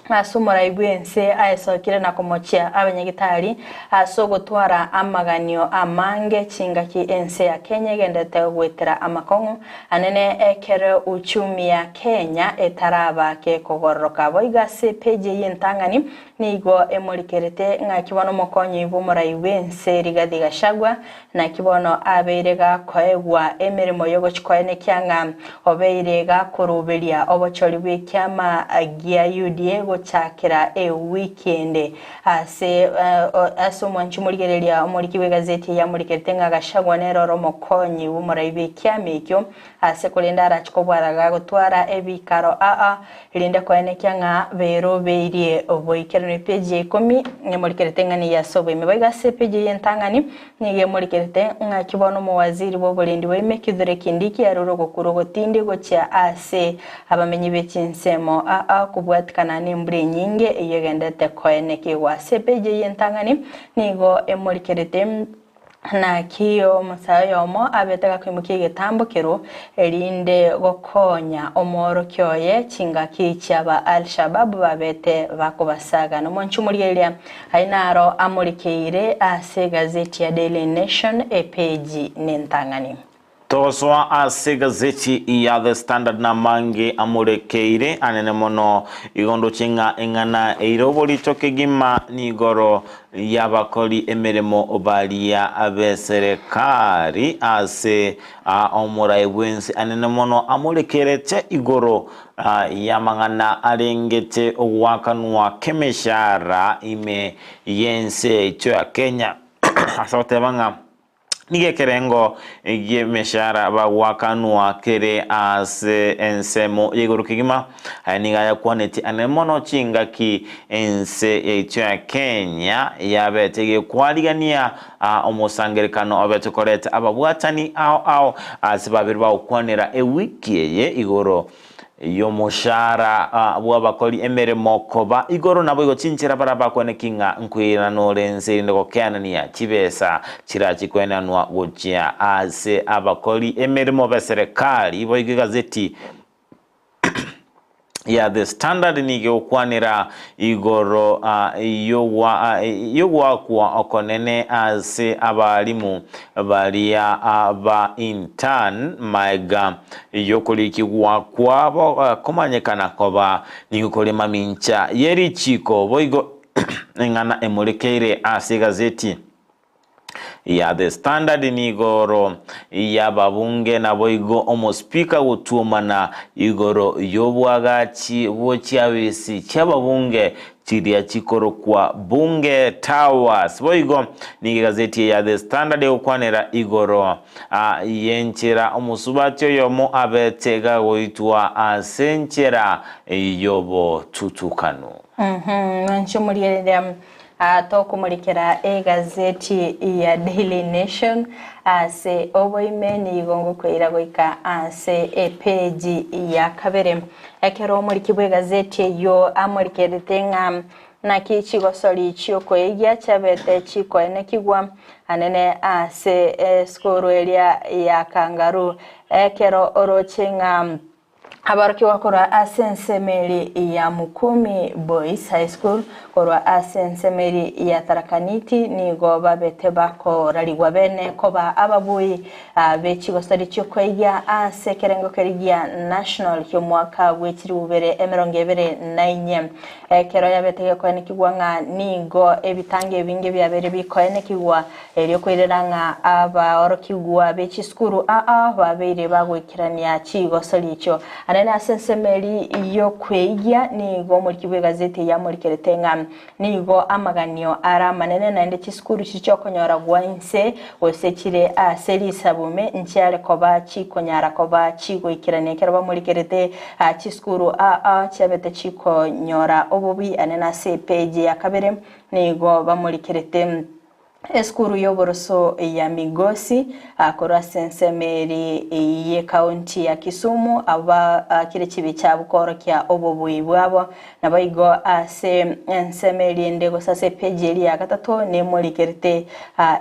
asumura ibwense aesokire na kumochia abanyagitari asogotwara amaganio amange chingaki ense ya Kenya gendete gwetera amakongo anene ekere uchumi ya Kenya etaraba ke kogoroka boigase peje yentangani nigo emurikerete nga kibono mokonyi bumura ibwense Rigathi Gachagua na kibono abeirega koegwa emirimo yogo chikoene kyanga obeirega kuruberia obochori bw'ikyama gia UDA gochakira weekend ase mwanchu murigereria omurikiwe gazeti ya murikerete nga Gachagua neroro mokonyi bumura ibikyama ikyo ase kulinda arachikobwaraga gutwara ebikaro linde koene kyanga bero beirie oboikero ni page 10 nyamurikerete ngani yasobe mebaiga se page yentangani nige murikerete nga kibono mu waziri bo bulindi weme Kithure Kindiki aruro gukuru gotindi gocha ase abamenyi bechinsemo kubwatikana n'imbure nyinge iyegendete koene kiwa se page yentangani nigo emurikerete na kiyo musayo mo abetega kwimukiye getambukiro erinde gokonya omoro kyoye chingaki cyaba Al-Shabaab babete bakubasaga no monchu muriyelia ainaro amurikeire ase gazeti ya Daily Nation page nentangani Toswa ase gazeti ya The Standard na mange amurekeire anene mono igondo chinga engana eiroboli chokegima nigoro yabakoli emeremo obalia abeserekari ase omura ebwensi anene mono amurekere che igoro yamangana arengete owakanwa kemeshara ime yense cho ya Kenya asote banga nige kerengo gie meshara ba wakanua kere ase ensemo yegoro kigima niga ya kwaneti anemono chinga ki ense ya Kenya yabetege kwaligania omusangerekano obetukoreta ababwatani au asibabiri ba ukwanira wiki ye igoro yo moshara bwabakoli emeremo koba igoro nabo igochinchira baraba konekinga nkwira no lense ndiko kyanania chibesa chirachi kwenanwa gochia ase abakoli emeremo beserekali bo igazeti ya The Standard nige ukwanira igoro yowa kwa okonene ase abalimu balia aba intern maiga yokoliki kwabo komanyekana koba nigukole mamincha yeri chiko boigo ngana emurekeire ase gazeti ya The Standard nigoro ya babunge na boigo omo speaker utuomana igoro yobwagachi bochiabisi cyababunge chiria chikoro kwa bunge towers boigo ni gazeti ya The Standard ukwanera igoro yenchera omusubatyo yomo abetega goitwa asenchera yobo tutukano mancho muriyelia tokumurikira gazeti ya Daily Nation ase oboimeni igongo kwira goika ase page ya kabere ekero murikibwe gazeti yo amurikirete nga na kichigo soli chioko egia chabete chiko enekigwa anene ase skoro elia ya Kangaroo ekero orochenga abaroki wakora asensemeri ya Mukumi Boys High School korwa asensemeri ya Tarakaniti nigo babete bako raligwa bene koba ababuyi bechigo stadi chokweya asekerengo kerigia national cyo mwaka wechiri ubere emerongevere nainye kero yabete ko nikigwanga nigo ebitange binge byabere bikoene kigwa eryo kwereranga abaorokigwa bechi skuru babere bagwikirania chigo stadi cyo anene asensemeri yo kweya nigo muri kibwe gazeti ya muri keretenga nigo amaganio ara manene na ndeki skuru chichokonyora gwanse osechire seri sabume nchiare koba chikonyara koba chigo ikirane keraba muri kerete chiskuru chabete chikonyora obubi anena se page ya kabere nigo bamuri kerete eskuru y'oboroso ya Migosi akora sensemeri ye county ya Kisumu aba kire kibi cya bukoro kya obobuyi bwabo nabayigo ase ensemeri ndego sase page ya gatatu ne muri kerete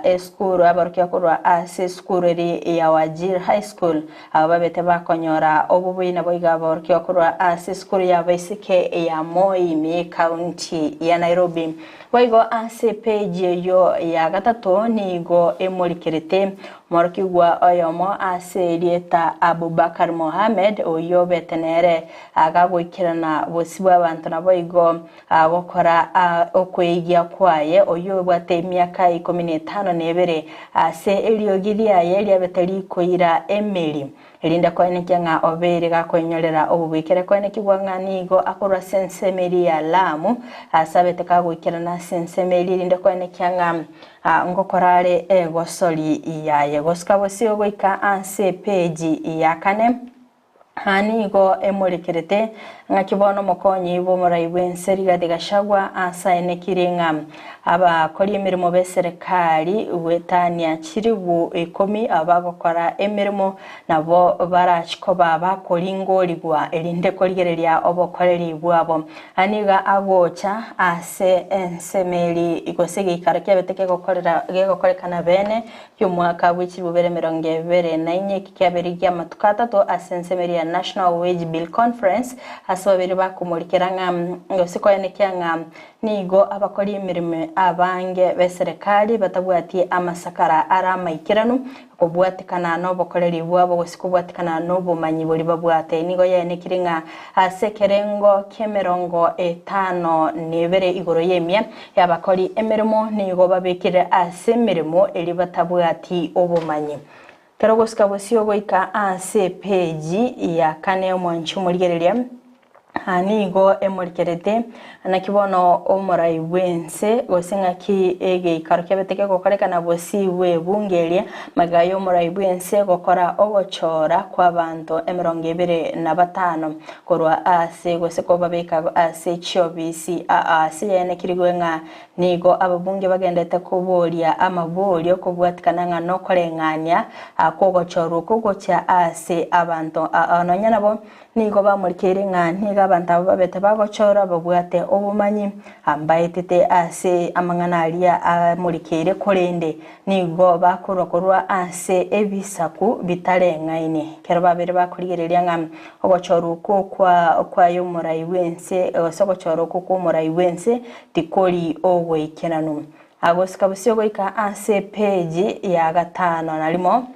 eskuru abarukiya korwa ase skuru eri ya Wajir High School ababete bakonyora obobuyi nabayiga abarukiya korwa ase skuru ya Baisike ya Moi mi county ya Nairobi waigo ase page yo ya gatatu nigo emurikerete morkigwa oyomo ase Rieta Abubakar Mohamed oyo betenere agagwikirana bosibwa abantu nabo gukora okwegia kwaye oyo bwate emyaka 15 nebere ase eliyogiria yeli betali koira emeli elinda kwenekya nga obere gakwenyorera obubikere kwenekigwa nga nigo akora sensemeri ya Lamu asabete kagwikirana sensemeri elinda kwenekya nga ngokorale egosoli yaye goskabo siyo goika anse page ya kane hanigo emurikerete nga kibono mokonyi bo murayibwense Rigathi Gachagua asaine kirenga abakora imirimo beserikali wetania kiribu 10 abagokora emirimo nabo barachikoba bakolingorigwa elinde koligereria obokoreri bwabo aniga agocha ase ensemeri igosege ikarake beteke gokorekana bene y'umwaka w'ikibubere 2024 kikaberi gya matukata to asensemeri ya National Wage Bill Conference asobere bakumurikira nga ngosiko yanekya nga nigo abakora imirimo abange beserikali batabwati amasakara aramayikirano kubwatikana no bokoreri bwabo gosikubwatikana no bumanyi buri babwate nigo yanekire nga asekerengo kemerongo 5 nebere igoro yemye yabakori emirimo nigo babekire asemirimo eli batabwati obumanyi Karogosika bosiyo goika ase page ya kane omwanchu murigereria hanigo emurikerete anakibono omurai bwense gosenga ki ege ikaruke beteke gokorekana bosi we bungeria magayo omurai bwense gokora ogochora kwa bantu 25 korwa ase goseko babeka ase chobisi ase yene kirigwenga nigo ababunge bagendete kuboria amaborio kubwatikana nga no korenganya akogochoro kugocha ase abantu anonya nabo nigo bamurikire nga ntiga abantu babete bagochora babwate obumanyi ambayitete ase amanganalia amurikire korende nigo bakurokorwa ase ebisaku bitarengaine kero babere bakurigereria nga ogochoro kwa yomurai wense osogochoro ku murai wense tikori ogwekenanu agosika busyo goika ase page ya gatano nalimo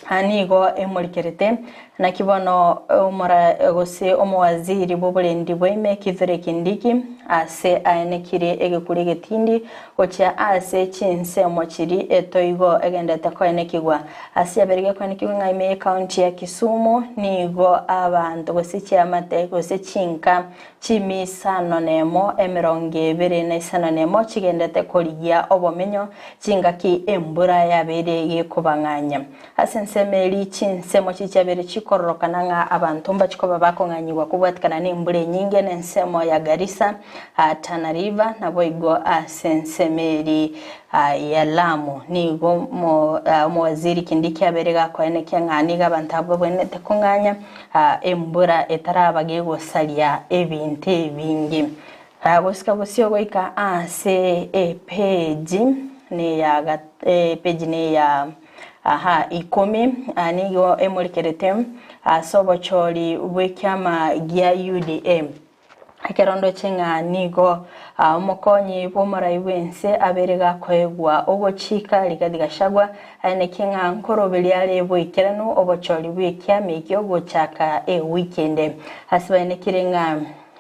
hanigo emurikerete nakibono omora gose omwaziri bobulendi bweme Kithure Kindiki ase ainekire egekuri getindi gocha ase chinse omokiri etoigo egendete koenekigwa ase aberege koenekigwa ngaime county ya Kisumu nigo abantu gose chiamate gose chinka chimisano nemo 25 nemo chigendete korigia obomenyo chingaki embura yaberege kubanganya ase nsemeri chinse mochicyabere chikororokana nga abantu mbachikoba bakonganyiwa kubwatikana nembure nyinge nensemo ya Garissa Tana River nabo igo asensemeri ya Lamu nigo mo waziri Kindiki aberega koenekya ngani abantu abo bwenete kunganya embura etarabage gosalia ebinte bingi agosika bosyo goika ase page ne ya page ne ya 10 nigo emurikerete sobochori bwekyama gya UDM akerondo chenga nigo umukonyi bomurai wense aberega kwegwa ogochika Rigathi Gachagua anekinga nkorobeli ale bwikirano obochori bwekyama ikyo gochaka weekend hasibane kirenga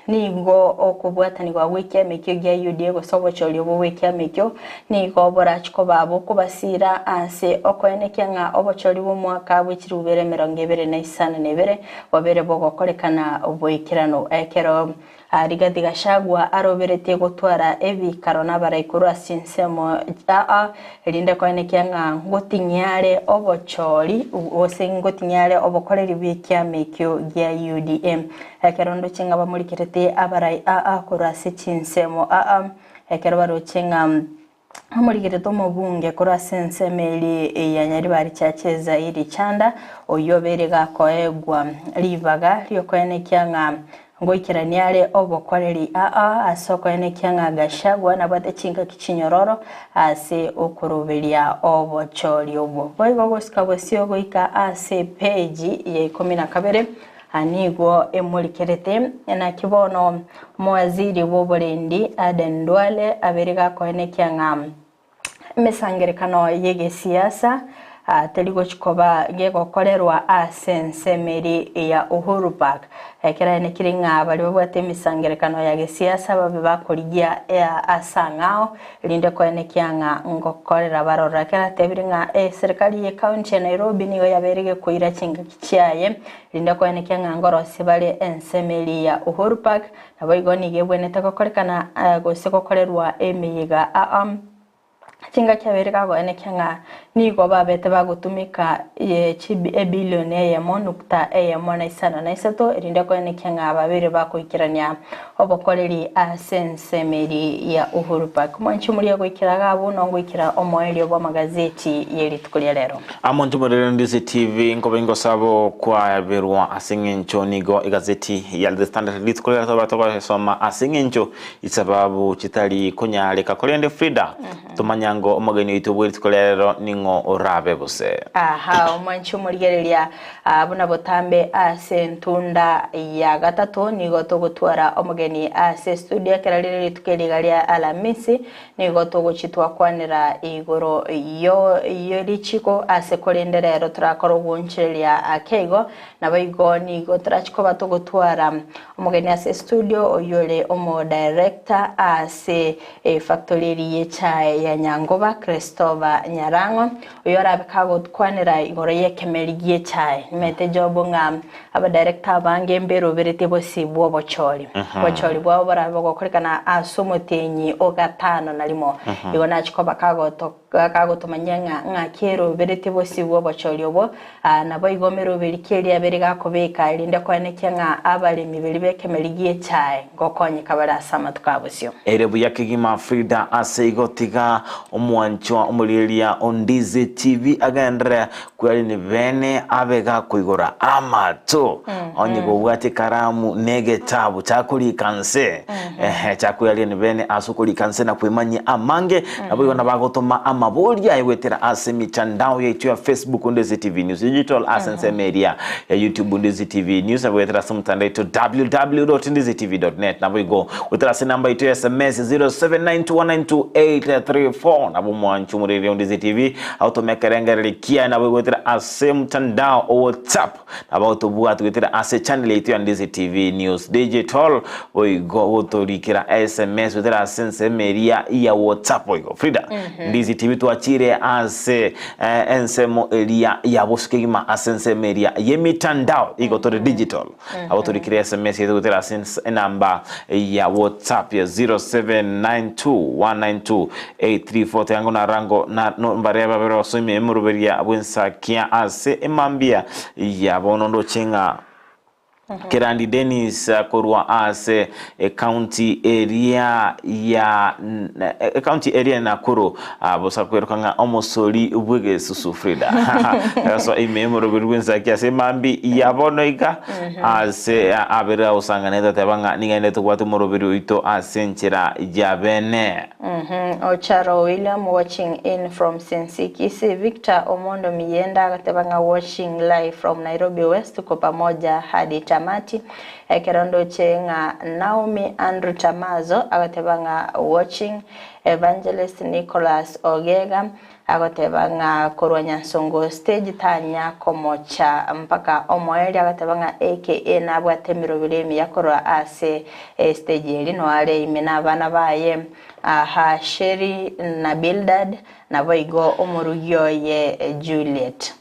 nigo okubwatanirwa wekyama ikyo gya UDM gosobochori obo wekyama ikyo nigo borachiko babo kubasira ase okoenekya obochori bo mwaka bw'ikirubere 2025 wabere bogokorekana obwikirano ekero Rigathi Gachagua aroberete gotwara ebikaro n'abaraikuru asinsemo elinde koenekya ngotinyare obochori ose ngotinyare obokoreri bwekyama ikyo gya UDM ekerondo chinga bamurikirete abarai akora se chinsemo ekero barochenga amurigereto mubunge kura sensemeli ya Nyaribari chacheza iri chanda oyobere gakoegwa rivaga ryokwene kyanga ngoikiraniare obokoreri asoko ene kyanga gashagwa na bate chinga kichinyororo ase okuruberia obochori obo boigo gosika bosio goika ase page ya 12 anigo emurikerete na kibono mwaziri woborendi Aden Duale aberiga ko ene kyanga mesangerekano yege siasa teligo chikoba gego kolerwa asensemeri ya Uhuru Park ekera ene kiringa bali babwate misangerekano ya gesiasa babe bakorigia asangao linde ko ene kyanga ngokorera barora kera tebiringa serikali ye county ya Nairobi niyo yaberege kuira chinga kichaye linde ko ene kyanga ngorosi bale ensemeri ya Uhuru Park naboigo nigebwene takokorekana goseko kolerwa emiyiga chinga kyabereka go ene kyanga nigo babete bagutumika bilioni ya monukta ya mona isana na isato irinde ko ene kyanga babere bakoikirania obokoreri asensemeri ya Uhuru Park mwanchi muri yagoikiraga abo no ngoikira omoelio bo magazeti yeri tukulia lero amontu muri ndizi TV ngobengo sabo kwa berwa asengencho nigo igazeti ya The Standard litukulia toba soma asengencho isababu chitali kunyale kakolende Frida tumanyango omugeni witu bwitukulia lero ningo orabe bose mwanchi muri abuna botambe asentunda ya gatatu nigo togutwara omugeni ase studio keralire litukeligalia Alamisi nigo toguchitwa kwanira igoro iyo lichiko ase kolenderero turakoro gunchelia akego nabayigo nigo turachiko batogutwara omugeni ase studio oyole omo director ase factory yechae ya Nyangoba Christopher Nyarango oyora bikago kwanira igoro yekemeligie chae mete jobo nga aba director bange mbero berete bosi bwo bochori bwo barabo gokorekana asomotenyi ogatano nalimo igo nachiko bakago tomanyanga ngakero berete bosi bwo bochori obo nabo igomero berikeri aberiga kobeka ilinde kwane kyenga abali mibiri bekemeligie chae gokonye kabara sama tukabusyo erebu yakigima Frida aseigotiga omwancho omuriria Ondizi TV agendera kwali ni bene abega kuigora amato onyigo bwate karamu nege tabu chakuri kanse chakuri ni bene asukuri kanse na kwemanya amange nabo na bagotoma amabolia yewetera ase mitandao yetu ya Facebook Ondizi TV News digital asense media ya YouTube Ondizi TV News na wetera somtanda ito www.ondizitv.net nabo go wetera se namba ito SMS 0792192834 nabo mwanchu muri Ondizi TV automekerengere kia nabo wetera ase mtandao o WhatsApp nabo tobuga twetera ase channel yetu ya Ondizi TV News digital oigo otorikira SMS wetera asense media ya WhatsApp oigo Frida Ondizi TV tuachire ase ensemo elia ya boskegima asense media yemitandao igo to digital abo torikira SMS yetu wetera asense namba ya WhatsApp ya 0792192834 tango na rango na nombare babero soime emuruberia bwensa kia ase emambia ya bonondo chenga Kerandi Dennis korwa ase county area ya Nakuru bosa kwerukanga omosoli ubwege susu Frida so imemoro birwenza kyase mambi yabonoika ase abera usangana tabanga ningende tukwatu morobiri ito asenchera jabene Ocharo William watching in from Sensikisi Victor Omondo Miyenda tabanga watching live from Nairobi West tuko pamoja hadi tamati Kerondo chenga Naomi Andrew Tamazo agatebanga watching Evangelist Nicholas Ogega agatebanga Korwanya Songo stage tanya komocha mpaka omoeli agatebanga aka nabwatemiro biremi yakorwa ase stage lino ale imena bana baye Sheri na Bildad na boigo omurugyo ye Juliet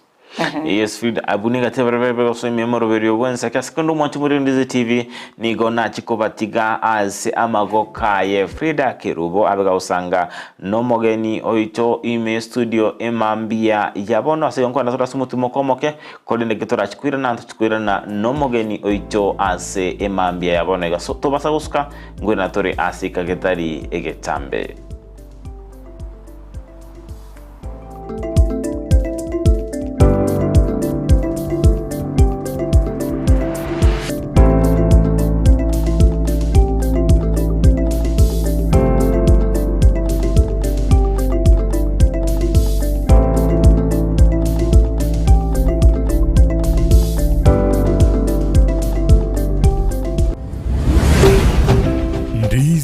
Yes, Frida abuniga teberebe so memoro berio wensa kaskondo mwantu muri Ondizi TV nigo na chikobatiga ase amagoka ye Frida Kerubo abega usanga no mogeni oito ime studio emambia yabono ase yonko na sumutu mokomoke kolende gitora chikwira na no mogeni oito ase emambia yabono ega so tobasa guska ngwena tore ase kagetari egetambe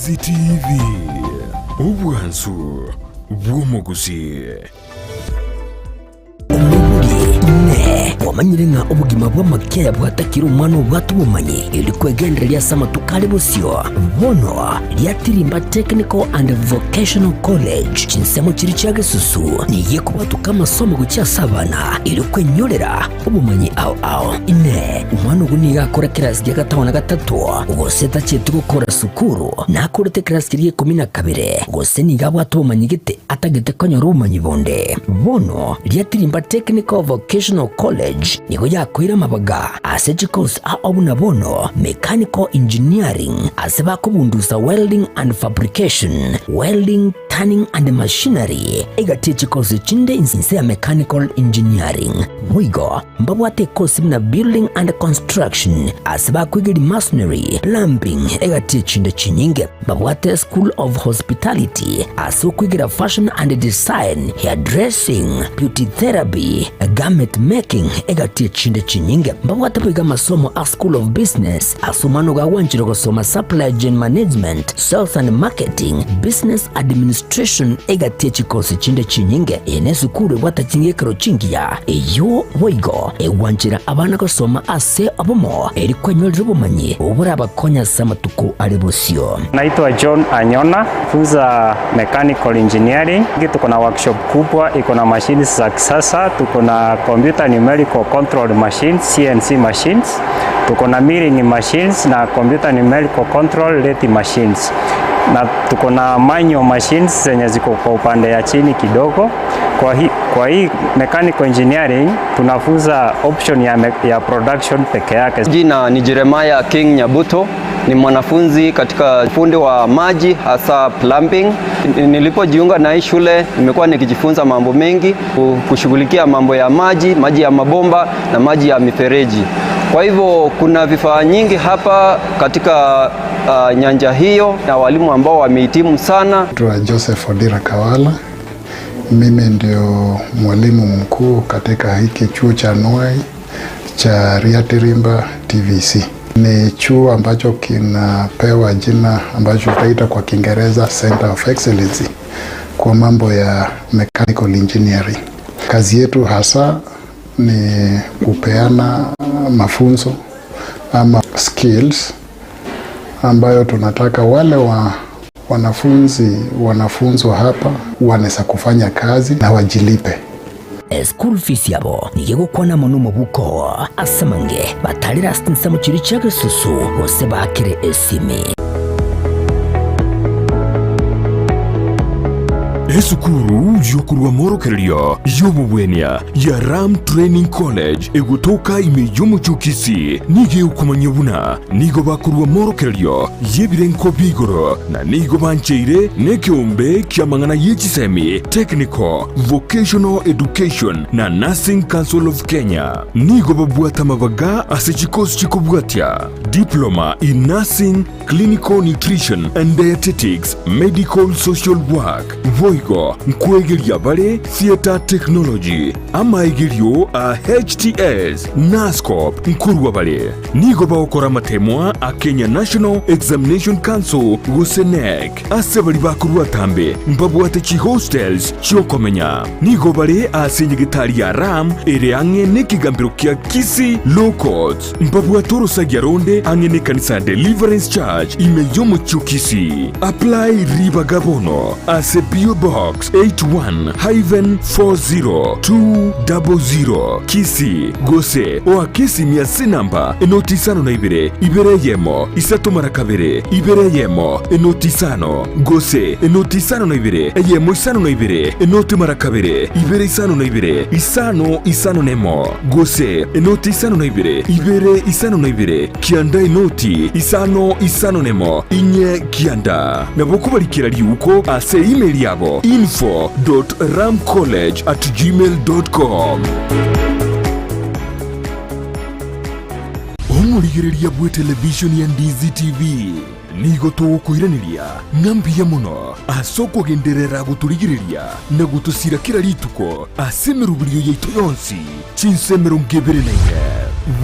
DZTV ubwansu bw'omuguzi wamanyire nga obugima bw'amakeya bwatakira omwana obwatu bumanyi eri kwegenderera sama tukale busyo bono lyatirimba Technical and Vocational College chinsemo kiri kyage susu niye kubatuka amasomo gucyasabana eri kwenyolera obumanyi ao ine umwana uguni yakora kirasi ya gatanu na gatatu ugoseta cyetu gukora sukuru nakorete kirasi ya 12 gose niga bwatu bumanyi gite atagete konyora ubumanyi bonde bono lyatirimba Technical Vocational College niho yakwira mabaga aseje course abuna bono mechanical engineering aseba kubunduza welding and fabrication welding turning and machinery egatiche course chinde insinse ya mechanical engineering mwigo mbabwate course na building and construction aseba kwigiri masonry plumbing egatiche chinde chinyinge mbabwate school of hospitality aso kwigira fashion and design hairdressing beauty therapy garment making egatiche chinde chinyinge mbabwate kwiga masomo a school of business asomano gawanjiro gosoma supply chain management sales and marketing business administration egatiche chikosi chinde chinyinge ene sukuru bwatachingekero chingiya eyo boigo ewanjira abana gosoma ase abomo eri kwenyolera ubumanyi obura abakonya samatuko alibosio. Naitwa John Anyona, funza mechanical engineering. Tuko na workshop kubwa, iko na machines za kisasa, tuko na computer numerical control machines, CNC machines, tuko na milling machines na computer numerical control lathe machines, na tuko na manual machines zenye ziko kwa upande ya chini kidogo. Kwa hii mechanical engineering tunafunza option ya production peke yake. Jina ni Jeremiah King Nyabuto, ni mwanafunzi katika fundi wa maji hasa plumbing. Nilipojiunga na hii shule nimekuwa nikijifunza mambo mengi kushughulikia mambo ya maji ya mabomba na maji ya mifereji. Kwa hivyo kuna vifaa nyingi hapa katika nyanja hiyo na walimu ambao wamehitimu sana. Joseph Odira Kawala, mimi ndio mwalimu mkuu katika hiki chuo cha Nwai cha Riatirimba TVC. Ni chuo ambacho kinapewa jina ambacho tutaita kwa Kiingereza Center of Excellence kwa mambo ya mechanical engineering. Kazi yetu hasa ni kupeana mafunzo ama skills ambayo tunataka wale wanafunzwa hapa wanaweza kufanya kazi na wajilipe. School fees yabo niye gukwana mono mubuko asamange batalira stinsa mu kiri cyage susu bose bakire esimi. Esukuru yokurwa morokerio yobubwenia ya Ram Training College egutoka imeyomu chukisi nige ukumanyabuna nigo bakurwa morokerio yebirenko bigoro na nigo bancheire nekiombe kiamangana yechisemi Technical Vocational Education na Nursing Council of Kenya nigo babwata mabaga asechikos chikobwatia Diploma in Nursing, Clinical Nutrition and Dietetics, Medical Social Work Voigo nkwegeria bare Theater Technology amaigerio a HTS NASCOP nkurwa bare nigo baokora matemwa a Kenya National Examination Council gusenek asebali bakurwa tambe mbabwate chi hostels chokomenya nigo bare a senyegitari ya Ram ere ange nekigambiro kia Kisi Low Courts mbabwate urusagia ronde ange ne kanisa Deliverance Church imeyomu chukisi apply riba gabono as a PO Box 81-40200 Kisi Gose oa Kisi miasi namba enotisano na ibere yemo isato marakabere ibere yemo enotisano Gose enotisano na yemo isano na enoti marakabere ibere isano na isano nemo Gose enotisano na ibere isano na kianda enoti isano nemo inye kianda nabokubalikira liuko ase email yabo info.ramcollege@gmail.com. Omurigereria bwe television ya DZTV nigo tugukwiraniria ngambia muno asoko genderera guturigireria na gutusira kira rituko asemerubirio yaitu yonsi chinsemero ngebere naige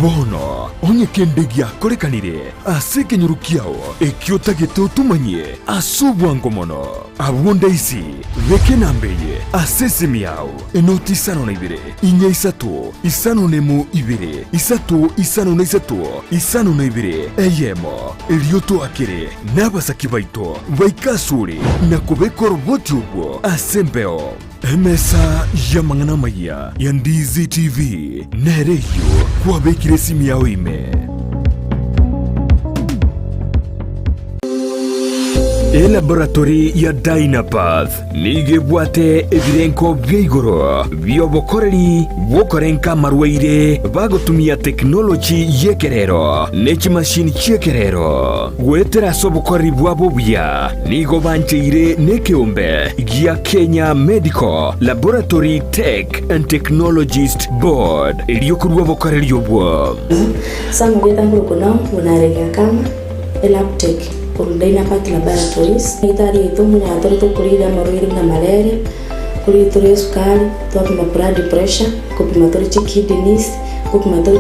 bono onye kendegi akorekanire ase kenyuru kiao ekiota gitutumanye asubwango mono abunda isi reke nambeye ase simiao enoti isano na ibere inya isatu isano nemu ibere isatu isano na isatu isano na ibere eyemo elioto akire n'abasaki baito baikasuri na kubeko roboti ubwo asembeo emesa ya mangana maya ya Ndizi TV nereyo kwa bekire simu yao ime laboratory ya Dynapath nigebwate ebirenko byeigoro byobokoreri bokorenka marwaire bagotumia teknoloji yekerero n'ekimashini cyekerero gwetera sobokoreri bwabo bya nigo bancheire nekeombe gya Kenya Medical Laboratory Tech and Technologist Board iliyokurwa bokoreri obwo sangu getangu kuna unarega kama elaptech Dynapath Laboratories itari itumu ya toro kurira marwiri na malaria kuri tore sukari twapima blood pressure kupima tore kidneys kupima tore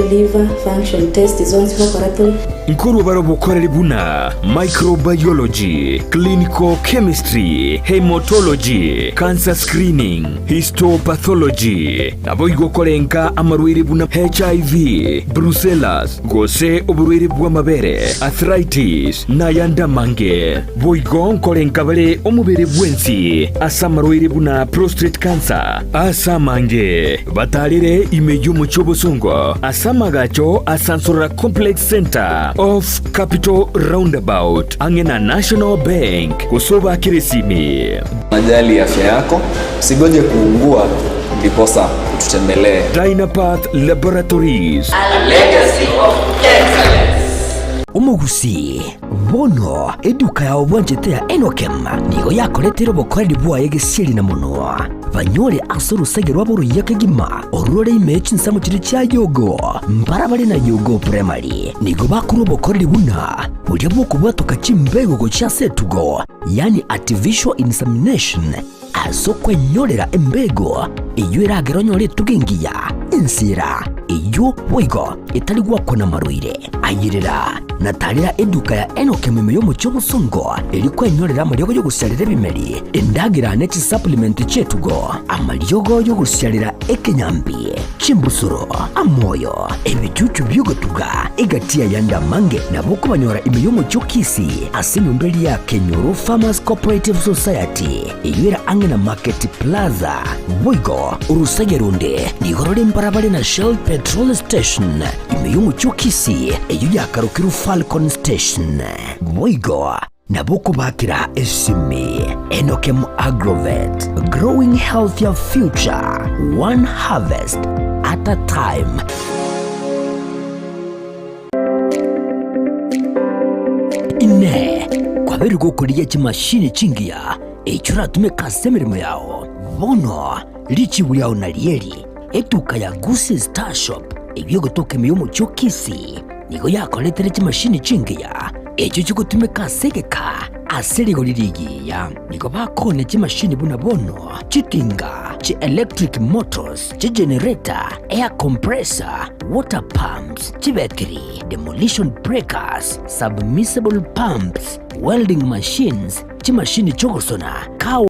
liver function test zonse laboratory nkuru baro bokoreri buna microbiology, clinical chemistry, hematology, cancer screening, histopathology abo igokorenka amarwiri buna HIV, brucellosis gose oburwiri bwa mabere, arthritis na yanda mange boigon korenka bale omubere bwensi asamarwiri buna prostate cancer asamange batalire imeyo muchobosongo asamagacho asansora complex center of Capital Roundabout angena National Bank kusoba kiresimi. Najali afya yako, usigoje kuungua ndiposa ututembelee. Dynapath Laboratories, a legacy of excellence. Umugusi bono eduka ya obwanjete ya Enokem nigo yakoretero bokoreri bwaye gesiri na muno banyore asoro segerwa boru yakegima orore imechi nsamo kiri cya yogo mbarabari na yogo primary nigo bakuru bokoreri buna burya bwoko bwatoka kimbego go cya setugo yani artificial insemination asokwe nyorera embego iyo iragero nyore tugengiya insira iyo wigo itari gwakona marwire ayirira natalira eduka ya Enokem yo mucyo busongo iliko nyorera amaryogo yo gusyarira bimeri indagira neti supplement chetugo amaryogo yo gusyarira ekenyambi chimbusuro amoyo ebicucu byogotuga igatia yanda mange naboko banyora imiyo mucyo kisi asinumbeli ya Kenyoro Farmers Cooperative Society iyira angena Market Plaza wigo urusagerunde nigorore mbarabare na Shell Petrol Station imiyo mucyo kisi iyo yakarukiru Falcon Station wigo naboko bakira esimi Enokem Agrovet growing healthier future one harvest at a time. Ine kwa beri gukuriye kimashini chingia echura tume kasemirimo yao bono lichi buyao na lieri eduka ya Gusi Star Shop ibyo gotoke miyo mucyo kisi nigo yakoletere kimashini chingia echo chikutumika segeka asirigo lirigiya nigo bakone kimashini buna bono chikinga chi electric motors chi generator air compressor water pumps chi battery demolition breakers submersible pumps welding machines chi mashini chogosona